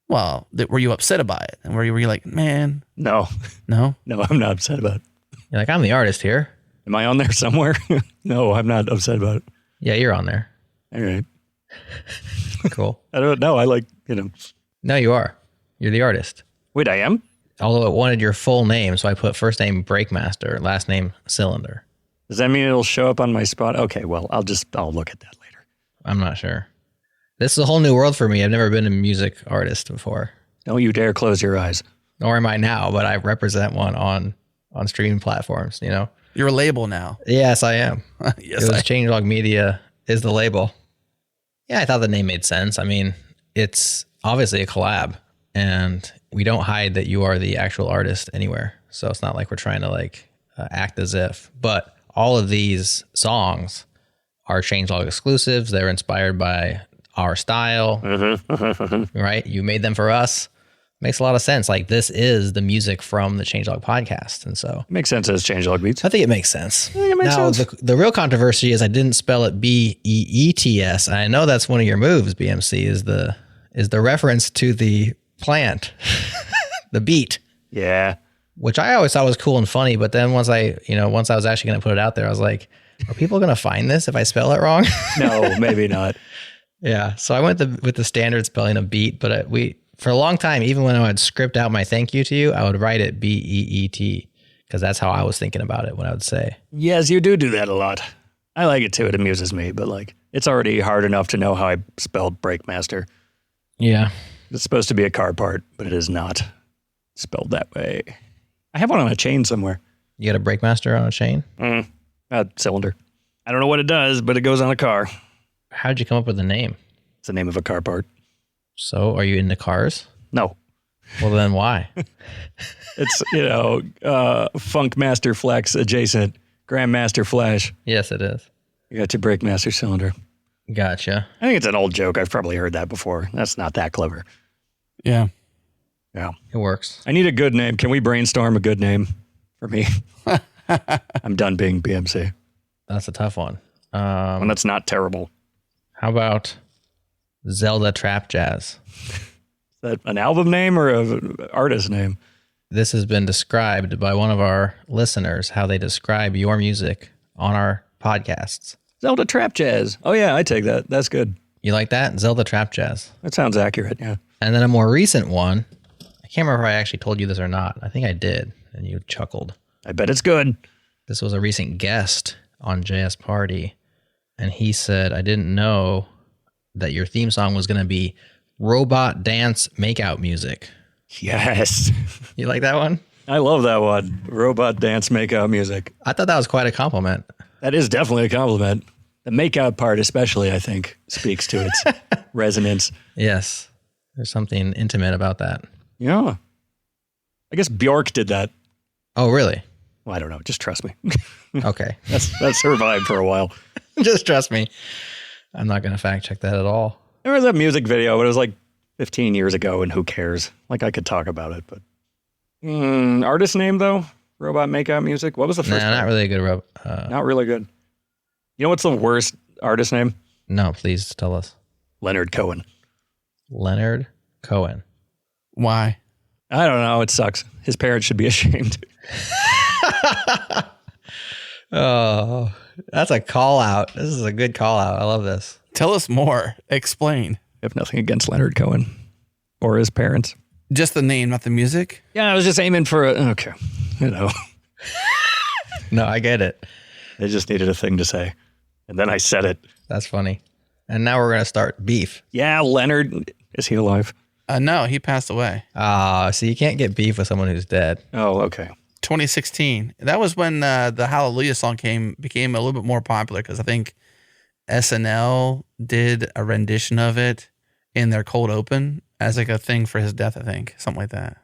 Well, were you upset about it? And were you like, man, No. no? No, I'm not upset about it. You're like, I'm the artist here. Am I on there somewhere? No, I'm not upset about it. Yeah, you're on there. All right. Cool. I don't know. I like, No, you are. You're the artist. Wait, I am? Although it wanted your full name, so I put first name Breakmaster, last name Cylinder. Does that mean it'll show up on my spot? Okay, well, I'll look at that later. I'm not sure. This is a whole new world for me. I've never been a music artist before. Don't you dare close your eyes. Nor am I now, but I represent one on streaming platforms, you know? You're a label now. Yes, I am. Yes, It was Changelog Media is the label. Yeah, I thought the name made sense. I mean, it's obviously a collab, and we don't hide that you are the actual artist anywhere. So it's not like we're trying to act as if. But all of these songs are Changelog exclusives. They're inspired by our style, right? You made them for us. Makes a lot of sense. Like this is the music from the Changelog podcast. And so Makes sense as changelog beats. I think it makes sense. I think it makes Now, sense. the real controversy is I didn't spell it Beets. I know that's one of your moves, BMC, is the reference to the plant, the beet, Yeah. which I always thought was cool and funny. But then once I was actually going to put it out there, I was like, are people going to find this if I spell it wrong? No, maybe not. Yeah. So I went with the standard spelling of beet, but for a long time, even when I would script out my thank you to you, I would write it Beet because that's how I was thinking about it when I would say. Yes, you do that a lot. I like it too. It amuses me, but like it's already hard enough to know how I spelled Breakmaster. Yeah. It's supposed to be a car part, but it is not spelled that way. I have one on a chain somewhere. You got a Breakmaster on a chain? Cylinder. I don't know what it does, but it goes on a car. How'd you come up with the name? It's the name of a car part. So are you into cars? No. Well, then why? It's, Funkmaster Flex adjacent, Grandmaster Flash. Yes, it is. You got your Breakmaster Cylinder. Gotcha. I think it's an old joke. I've probably heard that before. That's not that clever. Yeah. Yeah. It works. I need a good name. Can we brainstorm a good name for me? I'm done being BMC. That's a tough one. One that's not terrible. How about Zelda Trap Jazz? Is that an album name or an artist name? This has been described by one of our listeners, how they describe your music on our podcasts. Zelda Trap Jazz. Oh, yeah, I take that. That's good. You like that? Zelda Trap Jazz. That sounds accurate, yeah. And then a more recent one. I can't remember if I actually told you this or not. I think I did, and you chuckled. I bet it's good. This was a recent guest on JS Party, and he said, I didn't know that your theme song was going to be robot dance makeout music. Yes. You like that one? I love that one. Robot dance makeout music. I thought that was quite a compliment. That is definitely a compliment. The makeout part especially, I think, speaks to its resonance. Yes. There's something intimate about that. Yeah. I guess Bjork did that. Oh, really? Well, I don't know. Just trust me. Okay. That's her vibe for a while. Just trust me. I'm not going to fact check that at all. There was a music video, but it was like 15 years ago, and who cares? Like, I could talk about it, but... artist name, though? Robot makeout music? What was the first Nah, not one? really a good. Not really good. You know what's the worst artist name? No, please tell us. Leonard Cohen. Leonard Cohen. Why? I don't know. It sucks. His parents should be ashamed. Oh, that's a call out. This is a good call out. I love this. Tell us more. Explain. I have nothing against Leonard Cohen or his parents. Just the name, not the music? Yeah, I was just aiming for okay. No, I get it. They just needed a thing to say. And then I said it. That's funny. And now we're going to start beef. Yeah, Leonard. Is he alive? No, he passed away. So you can't get beef with someone who's dead. Oh, okay. 2016. That was when the Hallelujah song became a little bit more popular because I think SNL did a rendition of it in their cold open as like a thing for his death, I think. Something like that.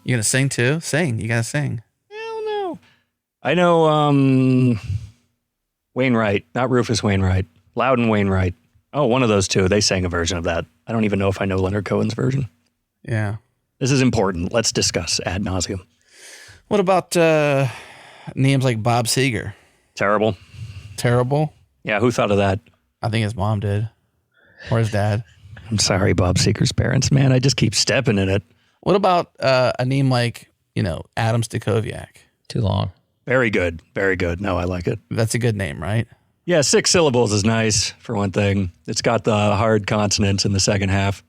You gonna sing too? Sing. You gotta sing. Hell no. I know Wainwright, not Rufus Wainwright. Loudon Wainwright. Oh, one of those two. They sang a version of that. I don't even know if I know Leonard Cohen's version. Yeah. This is important. Let's discuss ad nauseum. What about names like Bob Seger? Terrible. Terrible? Yeah, who thought of that? I think his mom did. Or his dad. I'm sorry, Bob Seger's parents. Man, I just keep stepping in it. What about a name like, Adam Stakoviak? Too long. Very good. Very good. No, I like it. That's a good name, right? Yeah, 6 syllables is nice, for one thing. It's got the hard consonants in the second half.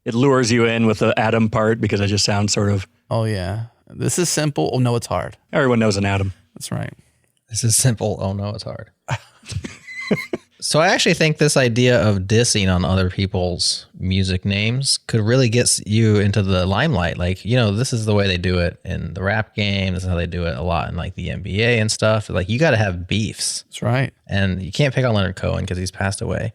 It lures you in with the Adam part because it just sounds sort of... Oh, yeah. This is simple. Oh, no, it's hard. Everyone knows an Adam. That's right. This is simple. Oh, no, it's hard. So I actually think this idea of dissing on other people's music names could really get you into the limelight. Like, this is the way they do it in the rap game. This is how they do it a lot in like the NBA and stuff. Like, you got to have beefs. That's right. And you can't pick on Leonard Cohen because he's passed away.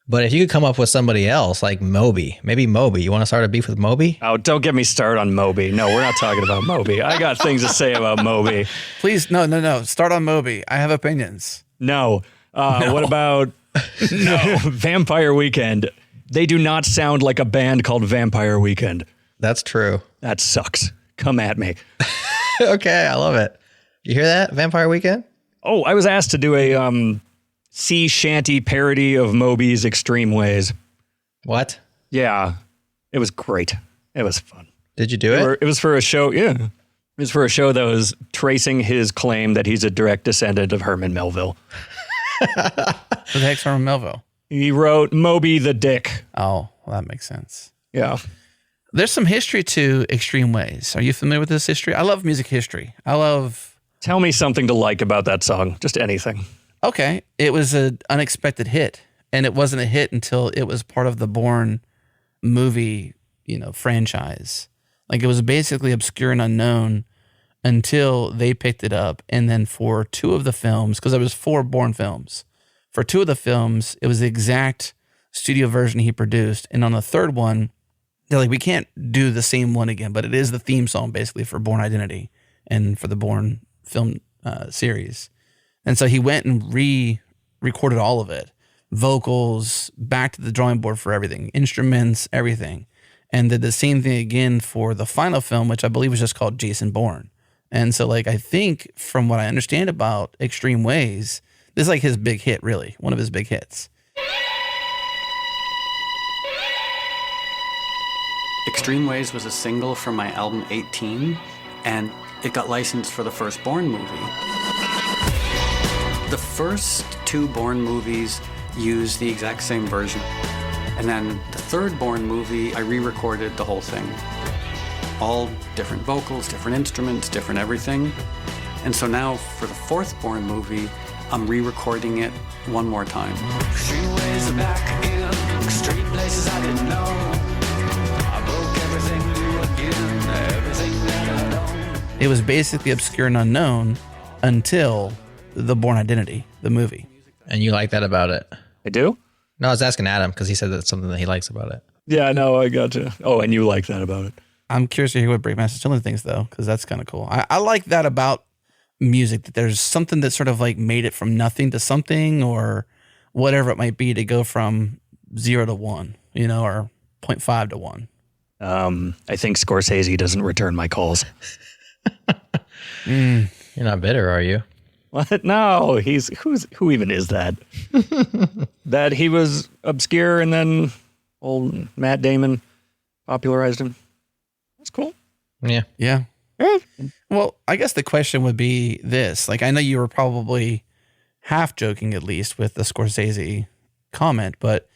But if you could come up with somebody else like Moby, maybe Moby. You want to start a beef with Moby? Oh, don't get me started on Moby. No, we're not talking about Moby. I got things to say about Moby. Please, no. Start on Moby. I have opinions. No. What about Vampire Weekend? They do not sound like a band called Vampire Weekend. That's true. That sucks. Come at me. Okay, I love it. You hear that, Vampire Weekend? Oh, I was asked to do a sea shanty parody of Moby's Extreme Ways. What? Yeah, it was great. It was fun. Did you do it? It was for a show, yeah. It was for a show that was tracing his claim that he's a direct descendant of Herman Melville. Who the heck's Herman Melville? He wrote Moby the Dick. Oh, well, that makes sense. Yeah. There's some history to Extreme Ways. Are you familiar with this history? I love music history. Tell me something to like about that song. Just anything. Okay. It was an unexpected hit, and it wasn't a hit until it was part of the Bourne movie, franchise. Like, it was basically obscure and unknown until they picked it up. And then for 2 of the films, because there was 4 Bourne films, for 2 of the films, it was the exact studio version he produced. And on the 3rd one, they're like, we can't do the same one again, but it is the theme song basically for Bourne Identity and for the Bourne film series. And so he went and re-recorded all of it. Vocals, back to the drawing board for everything, instruments, everything. And did the same thing again for the final film, which I believe was just called Jason Bourne. And so, I think from what I understand about Extreme Ways, this is like his big hit, really, one of his big hits. Extreme Ways was a single from my album 18, and it got licensed for the first Bourne movie. The first 2 Bourne movies used the exact same version. And then the 3rd Bourne movie, I re-recorded the whole thing. All different vocals, different instruments, different everything. And so now for the 4th Bourne movie, I'm re-recording it one more time. Extreme ways are back again. Extreme places I didn't know. I broke everything new again. Everything that I know. It was basically obscure and unknown until the Bourne Identity, the movie. And you like that about it? I do? No, I was asking Adam because he said that's something that he likes about it. Yeah, no, I got you. Oh, and you like that about it. I'm curious to hear what Breakmaster Cylinder thinks, though, because that's kind of cool. I like that about music, that there's something that sort of made it from nothing to something, or whatever it might be, to go from 0 to 1, or 0.5 to 1. I think Scorsese doesn't return my calls. You're not bitter, are you? What? No, who even is that? That he was obscure and then old Matt Damon popularized him. That's cool. Yeah. Yeah. Well, I guess the question would be this. I know you were probably half joking, at least, with the Scorsese comment, but,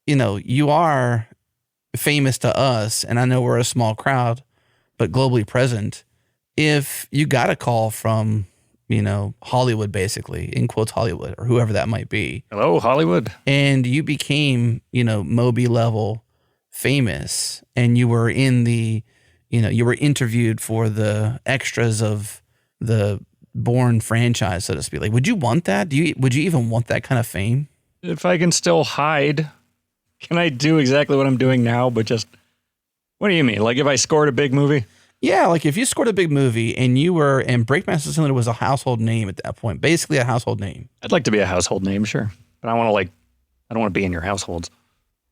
you are famous to us, and I know we're a small crowd, but globally present. If you got a call from, Hollywood, basically, in quotes, Hollywood, or whoever that might be. Hello, Hollywood. And you became, Moby level famous, and you were in the, you were interviewed for the extras of the Bourne franchise, so to speak. Would you want that? Would you even want that kind of fame? If I can still hide, can I do exactly what I'm doing now, but just, what do you mean? If I scored a big movie? Yeah, if you scored a big movie and and Breakmaster Cylinder was a household name at that point, basically a household name. I'd like to be a household name, sure. But I don't want to be in your households.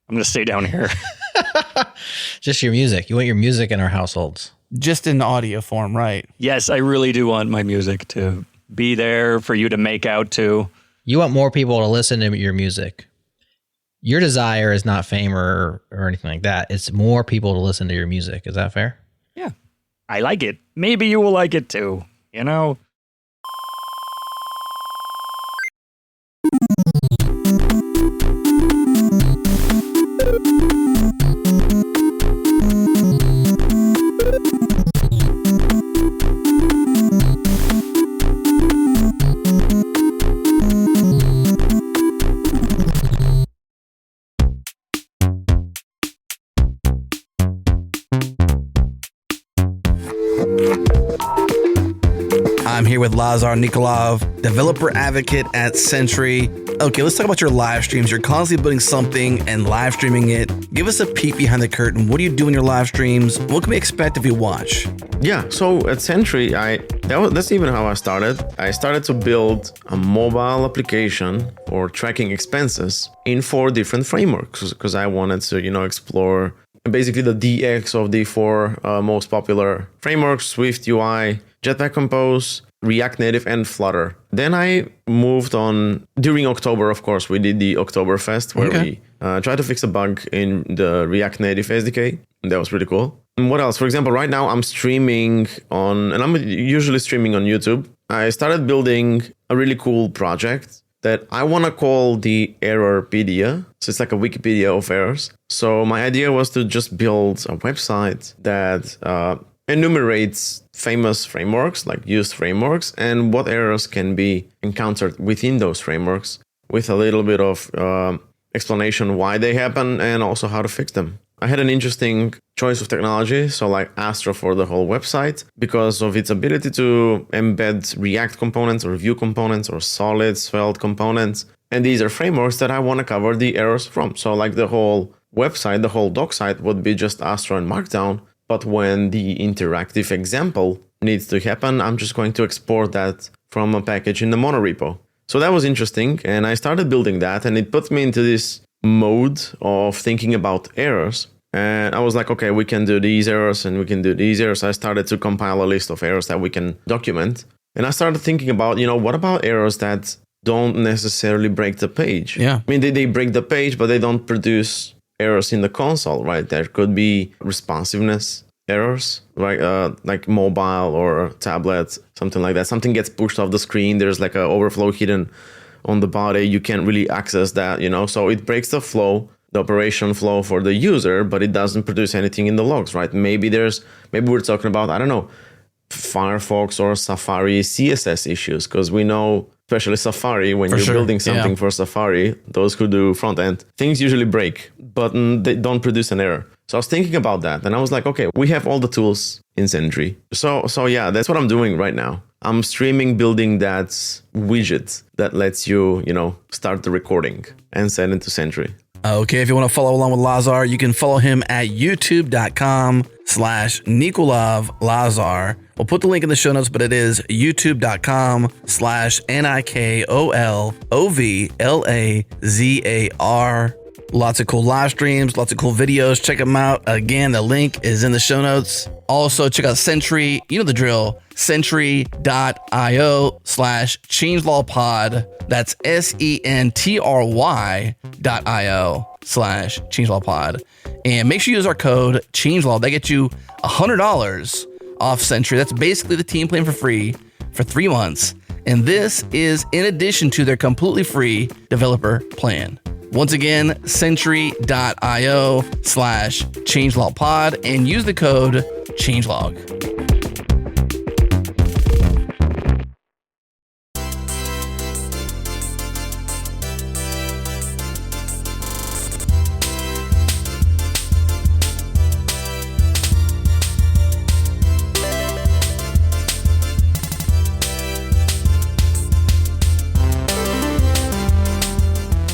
I'm going to stay down here. Just your music. You want your music in our households. Just in audio form, right? Yes, I really do want my music to be there for you to make out to. You want more people to listen to your music. Your desire is not fame or anything like that. It's more people to listen to your music. Is that fair? Yeah. I like it. Maybe you will like it too. I'm here with Lazar Nikolov, developer advocate at Sentry, Okay, let's talk about your live streams. You're constantly building something and live streaming it. Give us a peek behind the curtain. What do you do in your live streams? What can we expect if we watch? Yeah, so at Sentry, that's even how I started. I started to build a mobile application for tracking expenses in 4 different frameworks because I wanted to, explore basically the DX of the 4 most popular frameworks: Swift UI, Jetpack Compose, React Native, and Flutter. Then I moved on during October. Of course, we did the Oktoberfest where we tried to fix a bug in the React Native SDK. That was pretty cool. And what else? For example, right now I'm streaming and I'm usually streaming on YouTube. I started building a really cool project that I want to call the Errorpedia. So it's like a Wikipedia of errors. So my idea was to just build a website that enumerates famous frameworks, like used frameworks, and what errors can be encountered within those frameworks, with a little bit of explanation why they happen and also how to fix them. I had an interesting choice of technology, so like Astro for the whole website, because of its ability to embed React components or Vue components or solid Svelte components. And these are frameworks that I want to cover the errors from. So like the whole website, the whole doc site would be just Astro and Markdown. But when the interactive example needs to happen, I'm just going to export that from a package in the monorepo. So that was interesting. And I started building that, and it put me into this mode of thinking about errors. And I was like, okay, we can do these errors and we can do these errors. I started to compile a list of errors that we can document. And I started thinking about, what about errors that don't necessarily break the page? Yeah. I mean, they break the page, but they don't produce errors in the console, right? There could be responsiveness errors, right? Like mobile or tablet, something like that. Something gets pushed off the screen. There's like an overflow hidden on the body. You can't really access that, So it breaks the flow, the operation flow for the user, but it doesn't produce anything in the logs, right? Maybe we're talking about, I don't know, Firefox or Safari CSS issues, because we know, especially Safari, when you're building something for Safari, those who do front end, things usually break, but they don't produce an error. So I was thinking about that, and I was like, okay, we have all the tools in Sentry. So yeah, that's what I'm doing right now. I'm streaming building that widget that lets you, start the recording and send it to Sentry. Okay, if you want to follow along with Lazar, you can follow him at youtube.com/Nikolov Lazar. We'll put the link in the show notes, but it is youtube.com/NIKOLOVLAZAR. Lots of cool live streams, lots of cool videos. Check them out. Again, the link is in the show notes. Also, check out Sentry. You know the drill. Sentry.io/changelawpod. That's SENTRY.io/changelawpod. And make sure you use our code CHANGELAW. That gets you $100 off Sentry. That's basically the team plan for free for 3 months. And this is in addition to their completely free developer plan. Once again, Sentry.io/changelawpod and use the code changelog.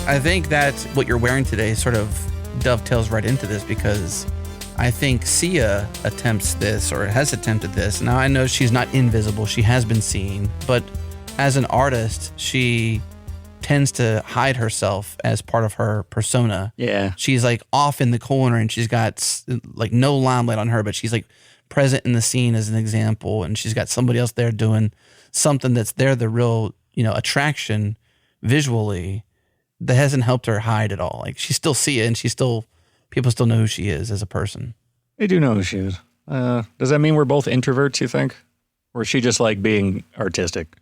I think that what you're wearing today sort of dovetails right into this, because I think Sia attempts this or has attempted this. Now, I know she's not invisible. She has been seen. But as an artist, she tends to hide herself as part of her persona. Yeah. She's like off in the corner and she's got like no limelight on her, but she's like present in the scene as an example. And she's got somebody else there doing something that's there, the real, attraction visually. That hasn't helped her hide at all. Like, she still see it, and people still know who she is as a person. They do know who she is. Does that mean we're both introverts, you think? Or is she just like being artistic?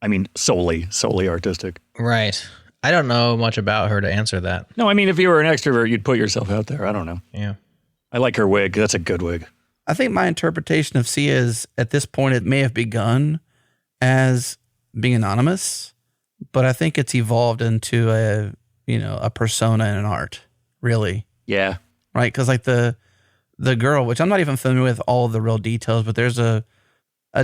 I mean, solely artistic. Right. I don't know much about her to answer that. No, I mean, if you were an extrovert, you'd put yourself out there. I don't know. Yeah. I like her wig. That's a good wig. I think my interpretation of Sia is, at this point, it may have begun as being anonymous, but I think it's evolved into a persona and an art, really. Yeah. Right? Because like the girl, which I'm not even familiar with all of the real details, but there's a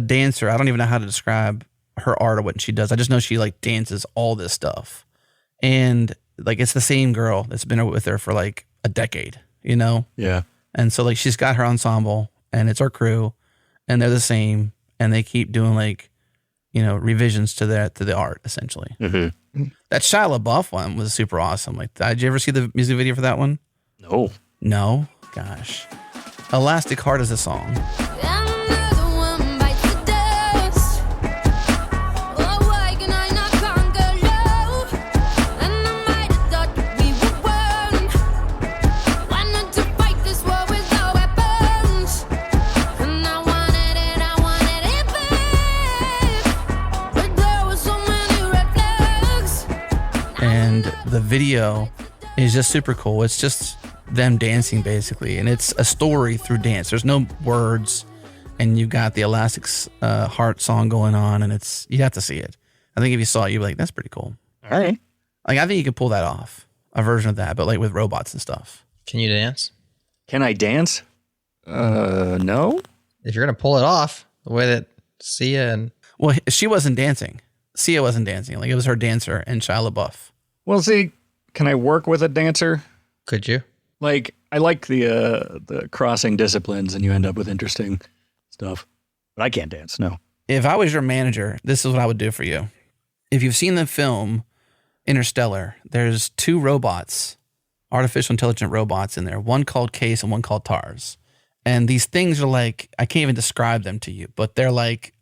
dancer. I don't even know how to describe her art or what she does. I just know she like dances all this stuff. And like, it's the same girl that's been with her for like a decade, you know? Yeah. And so like, she's got her ensemble and it's our crew and they're the same. And they keep doing like, you know, revisions to the art essentially. Mm-hmm. That Shia LaBeouf one was super awesome. Like, did you ever see the music video for that one? No. No? Gosh. Elastic Heart is a song. And the video is just super cool. It's just them dancing basically, and it's a story through dance. There's no words, and you've got the Elastic Heart song going on, and you have to see it. I think if you saw it, you'd be like, "That's pretty cool." All right. Like, I think you could pull that off, a version of that, but like with robots and stuff. Can you dance? Can I dance? No. If you're gonna pull it off the way that Sia and Well, she wasn't dancing. Sia wasn't dancing. Like, it was her dancer and Shia LaBeouf. Well, see, can I work with a dancer? could you? Like, I like the crossing disciplines, and you end up with interesting stuff. But I can't dance. No. If I was your manager, this is what I would do for you. If you've seen the film Interstellar, there's two robots, artificial intelligent robots in there, one called Case and one called Tars. And these things are like, I can't even describe them to you, but they're like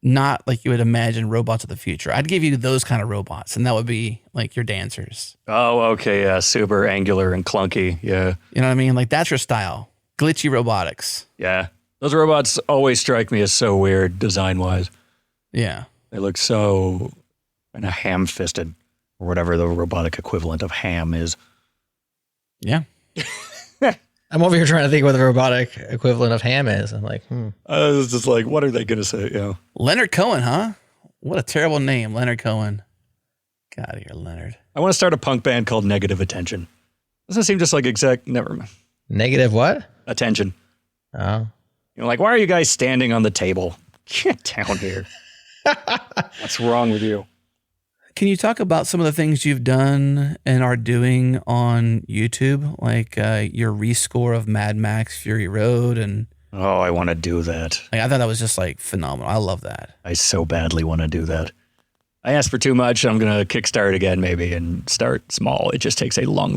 not like you would imagine robots of the future. I'd give you those kind of robots, and that would be like your dancers. Oh, okay. Yeah. Super angular and clunky. Yeah. You know what I mean? Like, that's your style. Glitchy robotics. Yeah. Those robots always strike me as so weird design wise. Yeah. They look so kind of ham fisted, or whatever the robotic equivalent of ham is. Yeah. I'm over here trying to think what the robotic equivalent of ham is. I'm like, I was just like, what are they going to say? Yeah. Leonard Cohen, huh? What a terrible name, Leonard Cohen. Get out of here, Leonard. I want to start a punk band called Negative Attention. Doesn't seem just like never mind. negative what? Attention. Oh. You know, like, why are you guys standing on the table? Get down here. What's wrong with you? Can you talk about some of the things you've done and are doing on YouTube, like your rescore of Mad Max Fury Road? And Oh, I want to do that. like, I thought that was just like phenomenal. I love that. I so badly want to do that. I asked for too much. I'm going to kickstart again, maybe, and start small. It just takes a long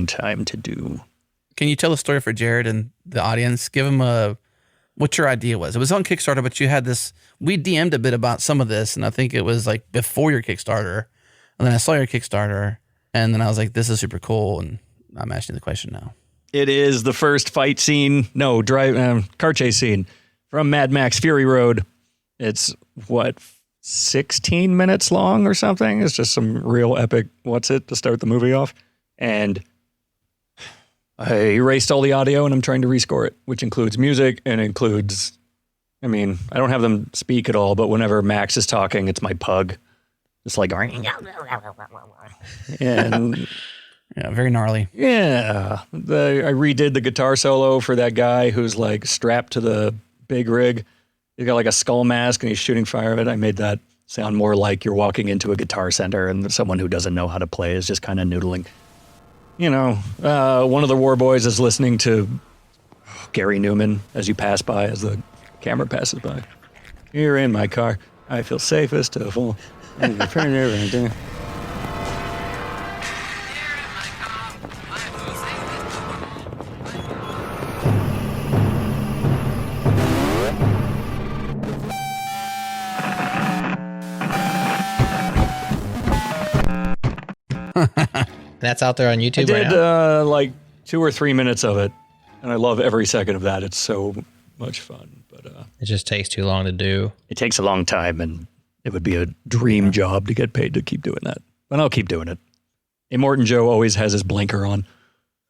time to do. Can you tell a story for Jared and the audience? Give him what your idea was. It was on Kickstarter, but you had this, we DM'd a bit about some of this, and I think it was like before your Kickstarter. And then I saw your Kickstarter, and then I was like, this is super cool. And I'm asking the question now. It is the first car chase scene from Mad Max Fury Road. It's, 16 minutes long or something? It's just some real epic to start the movie off. And I erased all the audio and I'm trying to rescore it, which includes music and includes, I don't have them speak at all, but whenever Max is talking, it's my pug. It's like, and Yeah, very gnarly. yeah, I redid the guitar solo for that guy who's like strapped to the big rig. He's got like a skull mask and he's shooting fire at it. I made that sound more like you're walking into a guitar center and someone who doesn't know how to play is just kind of noodling. You know, one of the War Boys is listening to Gary Newman as you pass by, as the camera passes by. You're in my car. I feel safest of all. That's out there on YouTube I right did now? like 2 or 3 minutes of it, and I love every second of that. It's so much fun, but It just takes too long to do. it takes a long time, and it would be a dream job to get paid to keep doing that. But I'll keep doing it. Immortan Joe always has his blinker on.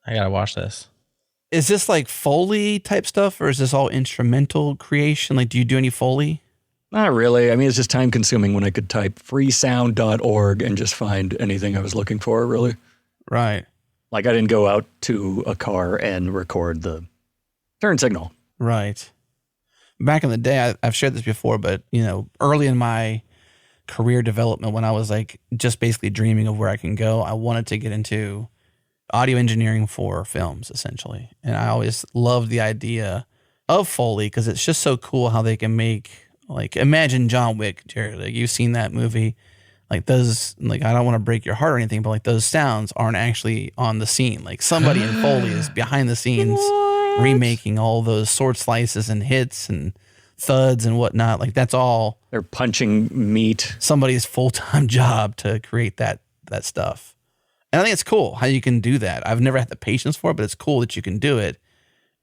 I gotta watch this. Is this like Foley type stuff, or is this all instrumental creation? Like, do you do any Foley? Not really. It's just time consuming when I could type freesound.org and just find anything I was looking for, really. Right. Like, I didn't go out to a car and record the turn signal. Right. Back in the day, I've shared this before, but, early in my career development when I was like just basically dreaming of where I can go. I wanted to get into audio engineering for films, essentially. And I always loved the idea of Foley because it's just so cool how they can make, like, imagine John Wick, Jared. Like, you've seen that movie. Like, those, like, I don't want to break your heart or anything, but like those sounds aren't actually on the scene. Like, somebody in Foley is behind the scenes remaking all those sword slices and hits and thuds and whatnot. Like, that's all They're punching meat. somebody's full-time job to create that stuff. And I think it's cool how you can do that. I've never had the patience for it, but it's cool that you can do it,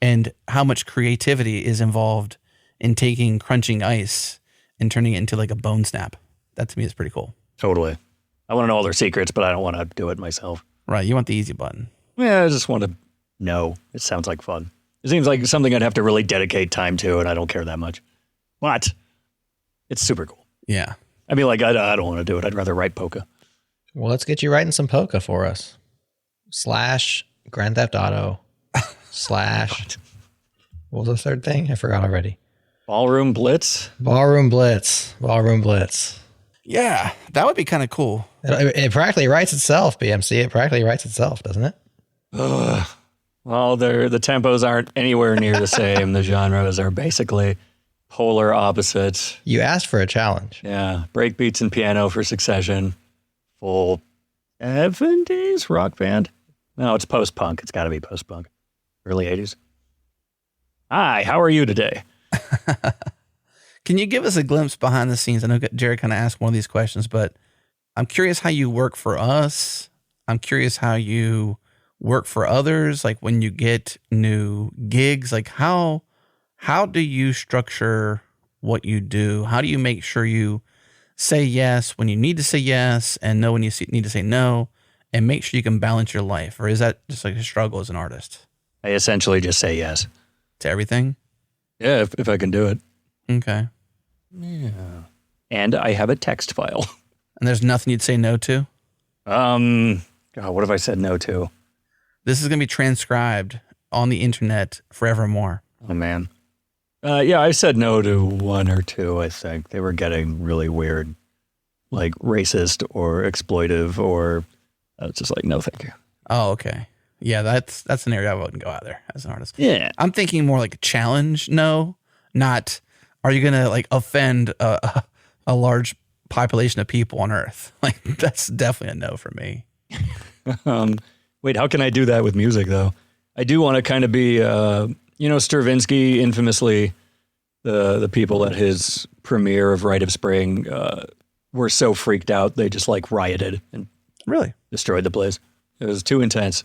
and how much creativity is involved in taking crunching ice and turning it into like a bone snap. That to me is pretty cool. Totally. I want to know all their secrets, but I don't want to do it myself. Right. You want the easy button. Yeah, I just want to know. It sounds like fun. It seems like something I'd have to really dedicate time to, and I don't care that much. What? It's super cool. Yeah. I mean, like, I don't want to do it. I'd rather write polka. Well, let's get you writing some polka for us. / Grand Theft Auto / what was the third thing? I forgot already. Ballroom Blitz? Ballroom Blitz. Yeah. That would be kind of cool. It practically writes itself, BMC. It practically writes itself, doesn't it? Well, the tempos aren't anywhere near the same. The genres are basically polar opposites. You asked for a challenge. Yeah. Breakbeats and piano for Succession. Full 70s rock band. No, it's post-punk. It's got to be post-punk. Early 80s. Hi, how are you today? Can you give us a glimpse behind the scenes? I know Jared kind of asked one of these questions, but I'm curious how you work for us. I'm curious how you work for others. Like when you get new gigs, like how do you structure what you do? How do you make sure you say yes when you need to say yes and no when you need to say no, and make sure you can balance your life? Or is that just like a struggle as an artist? I essentially just say yes. To everything? Yeah, if I can do it. Okay. Yeah. And I have a text file. And there's nothing you'd say no to? God, what have I said no to? This is going to be transcribed on the internet forevermore. Oh, man. Yeah, I said no to one or two, I think. They were getting really weird, like racist or exploitive, or I was just like, no, thank you. Oh, okay. Yeah, that's an area I wouldn't go out there as an artist. Yeah. I'm thinking more like a challenge no, not are you going to like offend a large population of people on Earth? Like that's definitely a no for me. Wait, how can I do that with music, though? I do want to kind of be, Stravinsky, infamously, the people at his premiere of Rite of Spring were so freaked out, they just like rioted and Really? destroyed the place. It was too intense.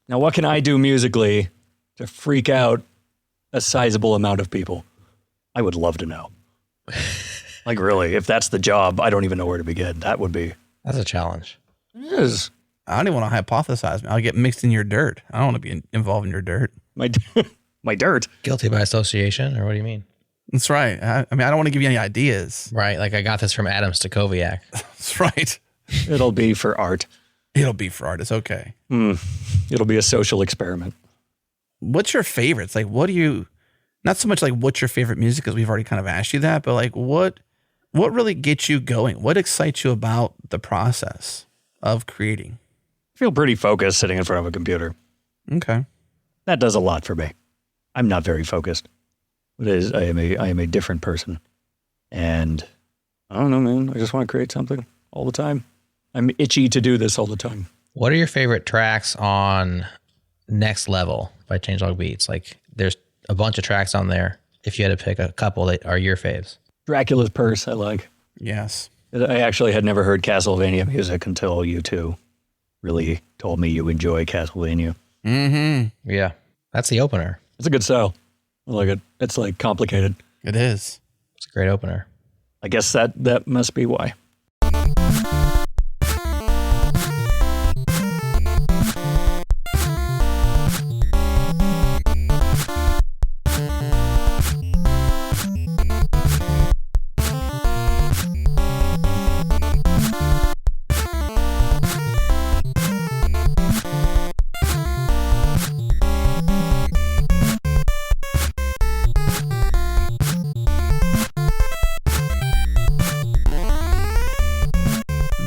Now, what can I do musically to freak out a sizable amount of people? I would love to know. Like, really, if that's the job, I don't even know where to begin. That's a challenge. It is. I don't even want to hypothesize. I'll get mixed in your dirt. I don't want to be involved in your dirt. My dirt. Guilty by association, or what do you mean? That's right. I mean, I don't want to give you any ideas. Right, like I got this from Adam Stakoviak. That's right. It'll be for art. It'll be for art. It's okay. It'll be a social experiment. What's your favorites? Like, what do you, not so much like what's your favorite music, because we've already kind of asked you that, but like what really gets you going? What excites you about the process of creating? I feel pretty focused sitting in front of a computer. Okay. That does a lot for me. I'm not very focused. I am a different person. And I don't know, man. I just want to create something all the time. I'm itchy to do this all the time. What are your favorite tracks on Next Level by Changelog Beats? Like there's a bunch of tracks on there. If you had to pick a couple that are your faves. Dracula's Purse, I like. Yes. I actually had never heard Castlevania music until you two really told me you enjoy Castlevania. Mm-hmm. Yeah. That's the opener. It's a good style. I like it. It's like complicated. It is. It's a great opener. I guess that must be why.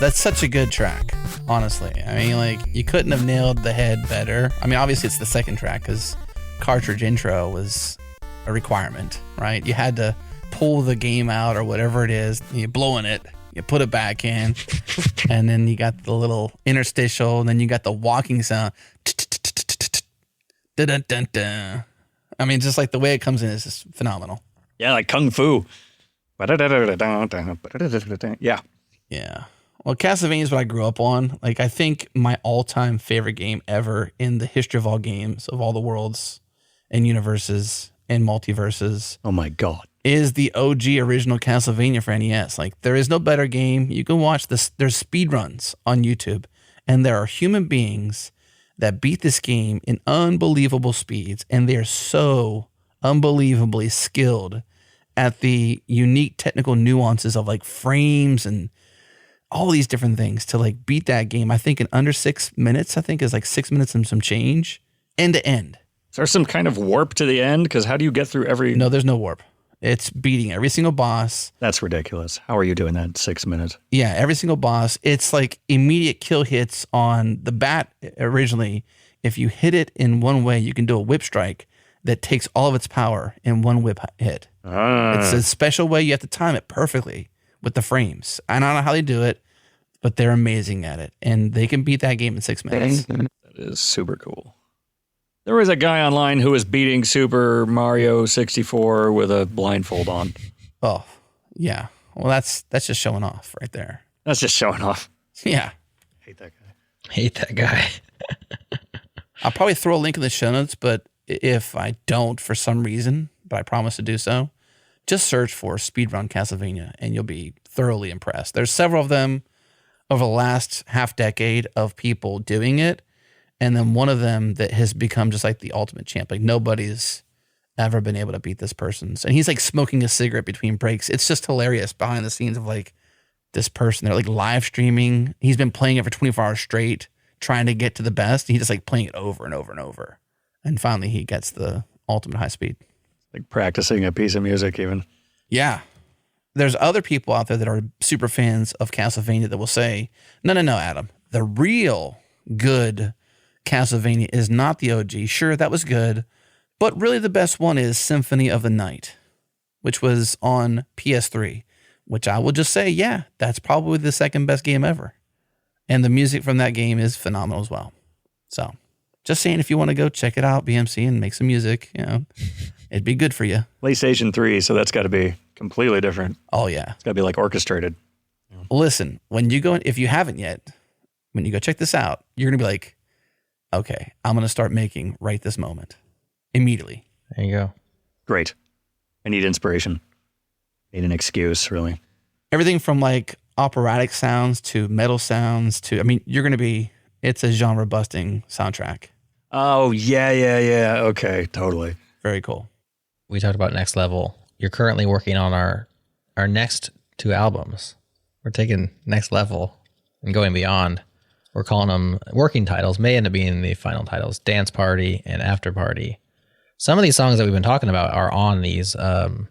That's such a good track, honestly. I mean, like, you couldn't have nailed the head better. I mean, obviously it's the second track because cartridge intro was a requirement, right? You had to pull the game out or whatever it is, you blow in it, you put it back in, and then you got the little interstitial, and then you got the walking sound. Dun-dun-dun-dun. I mean, just like the way it comes in is just phenomenal. Yeah, like Kung Fu. Yeah. Yeah. Well, Castlevania is what I grew up on. Like, I think my all-time favorite game ever in the history of all games, of all the worlds and universes and multiverses. Oh my God. Is the OG original Castlevania for NES. Like, there is no better game. You can watch this. There's speedruns on YouTube, and there are human beings that beat this game in unbelievable speeds, and they're so unbelievably skilled at the unique technical nuances of like frames and all these different things to like beat that game. I think in under 6 minutes, I think is like 6 minutes and some change, end to end. Is there some kind of warp to the end? Because how do you get through every... No, there's no warp. It's beating every single boss. That's ridiculous. How are you doing that in 6 minutes? Yeah, every single boss. It's like immediate kill hits on the bat originally. If you hit it in one way, you can do a whip strike that takes all of its power in one whip hit. It's a special way. You have to time it perfectly with the frames. I don't know how they do it, but they're amazing at it. And they can beat that game in 6 minutes. That is super cool. There was a guy online who was beating Super Mario 64 with a blindfold on. Oh, yeah. Well, that's just showing off right there. That's just showing off. Yeah. Hate that guy. Hate that guy. I'll probably throw a link in the show notes, but if I don't for some reason, but I promise to do so, just search for Speedrun Castlevania and you'll be thoroughly impressed. There's several of them over the last half decade of people doing it. And then one of them that has become just like the ultimate champ. Like nobody's ever been able to beat this person's. And he's like smoking a cigarette between breaks. It's just hilarious behind the scenes of like this person. They're like live streaming. He's been playing it for 24 hours straight, trying to get to the best. He's just like playing it over and over and over. And finally he gets the ultimate high speed. Like practicing a piece of music even. Yeah. There's other people out there that are super fans of Castlevania that will say, no, Adam. The real good Castlevania is not the OG. Sure, that was good. But really the best one is Symphony of the Night, which was on PS3, which I will just say, yeah, that's probably the second best game ever. And the music from that game is phenomenal as well. So just saying, if you want to go check it out, BMC, and make some music, you know, it'd be good for you. PlayStation 3, so that's got to be completely different. Oh, yeah. It's got to be like orchestrated. Listen, when you go, if you haven't yet, when you go check this out, you're going to be like, okay, I'm going to start making right this moment. Immediately. There you go. Great. I need inspiration. Need an excuse, really. Everything from like operatic sounds to metal sounds to, I mean, you're going to be, it's a genre busting soundtrack. Oh, yeah. Okay, totally. Very cool. We talked about Next Level. You're currently working on our next 2 albums. We're taking Next Level and going beyond. We're calling them working titles, may end up being the final titles, Dance Party and After Party. Some of these songs that we've been talking about are on these, the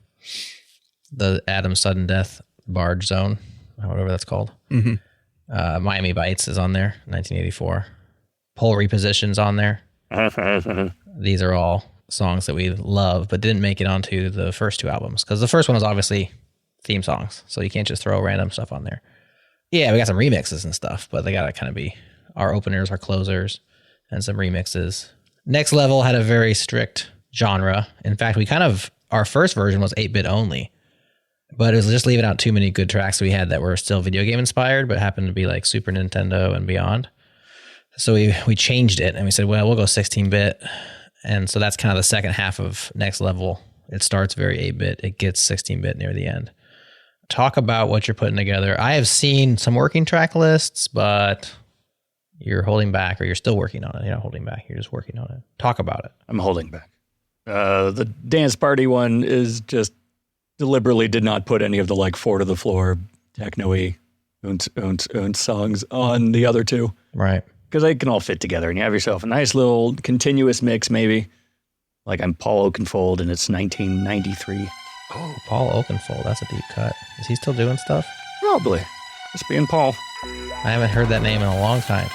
Adam Sudden Death Barge Zone, whatever that's called. Mm-hmm. Miami Bites is on there, 1984. Pole Reposition's on there. These are all songs that we love, but didn't make it onto the first 2 albums, because the first one was obviously theme songs, so you can't just throw random stuff on there. Yeah, we got some remixes and stuff, but they got to kind of be our openers, our closers, and some remixes. Next Level had a very strict genre. In fact, our first version was 8-bit only, but it was just leaving out too many good tracks we had that were still video game inspired, but happened to be like Super Nintendo and beyond. So we changed it and we said, well, we'll go 16-bit. And so that's kind of the second half of Next Level. It starts very 8-bit. It gets 16-bit near the end. Talk about what you're putting together. I have seen some working track lists, but you're holding back, or you're still working on it. You're not holding back. You're just working on it. Talk about it. I'm holding back. The Dance Party one is just deliberately did not put any of the like 4 to the floor techno-y songs on the other 2. Right. Because they can all fit together and you have yourself a nice little continuous mix maybe. Like I'm Paul Oakenfold and it's 1993. Oh, Paul Oakenfold. That's a deep cut. Is he still doing stuff? Probably. Just being Paul. I haven't heard that name in a long time.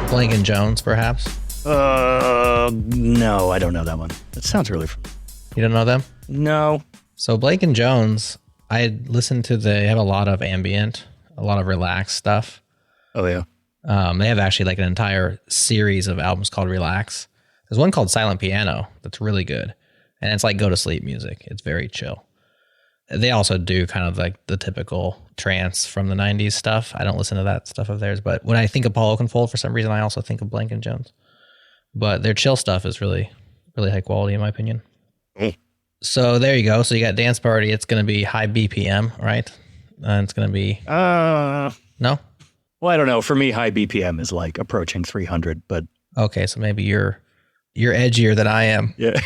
Blank & Jones, perhaps? No, I don't know that one. That sounds really fun. You don't know them? No. So Blake & Jones, I listened to, they have a lot of ambient, a lot of relaxed stuff. Oh, yeah. They have actually like an entire series of albums called Relax. There's one called Silent Piano that's really good. And it's like go to sleep music. It's very chill. They also do kind of like the typical trance from the 90s stuff. I don't listen to that stuff of theirs, but when I think of Paul Oakenfold, for some reason, I also think of Blank & Jones. But their chill stuff is really, really high quality, in my opinion. So there you go. So you got Dance Party. It's going to be high BPM, right? And it's going to be... No? Well, I don't know. For me, high BPM is like approaching 300, but... Okay, so maybe you're edgier than I am. Yeah.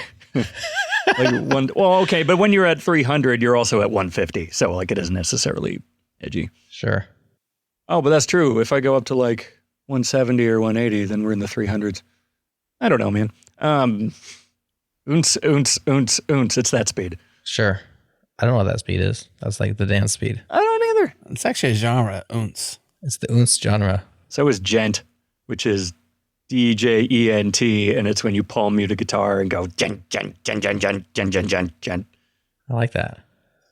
Well, okay, but when you're at 300, you're also at 150, so like it isn't necessarily edgy. Sure. Oh, but that's true. If I go up to like 170 or 180, then we're in the 300s. I don't know, man. Oonce, it's that speed. Sure. I don't know what that speed is. That's like the dance speed. I don't either. It's actually a genre, ounce. It's the oonce genre. So is gent, which is DJENT, and it's when you palm mute a guitar and go gent, gent, gent, gent, gent, gent, gent, gent, gent. I like that.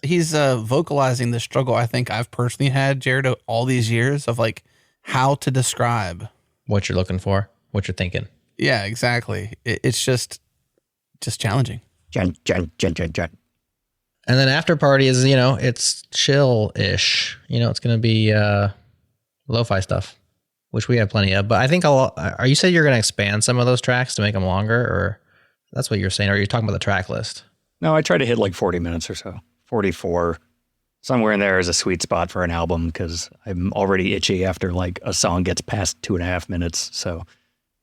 He's vocalizing the struggle I think I've personally had, Jared, all these years of like how to describe What you're looking for, what you're thinking. Yeah, exactly. It's just challenging. Gent, gent, gent, gent, gent. And then After Party is, it's chill-ish. It's going to be lo-fi stuff, which we have plenty of. But I think are you saying you're going to expand some of those tracks to make them longer, or that's what you're saying? Or are you talking about the track list? No, I try to hit like 40 minutes or so. 44. Somewhere in there is a sweet spot for an album because I'm already itchy after like a song gets past 2.5 minutes. So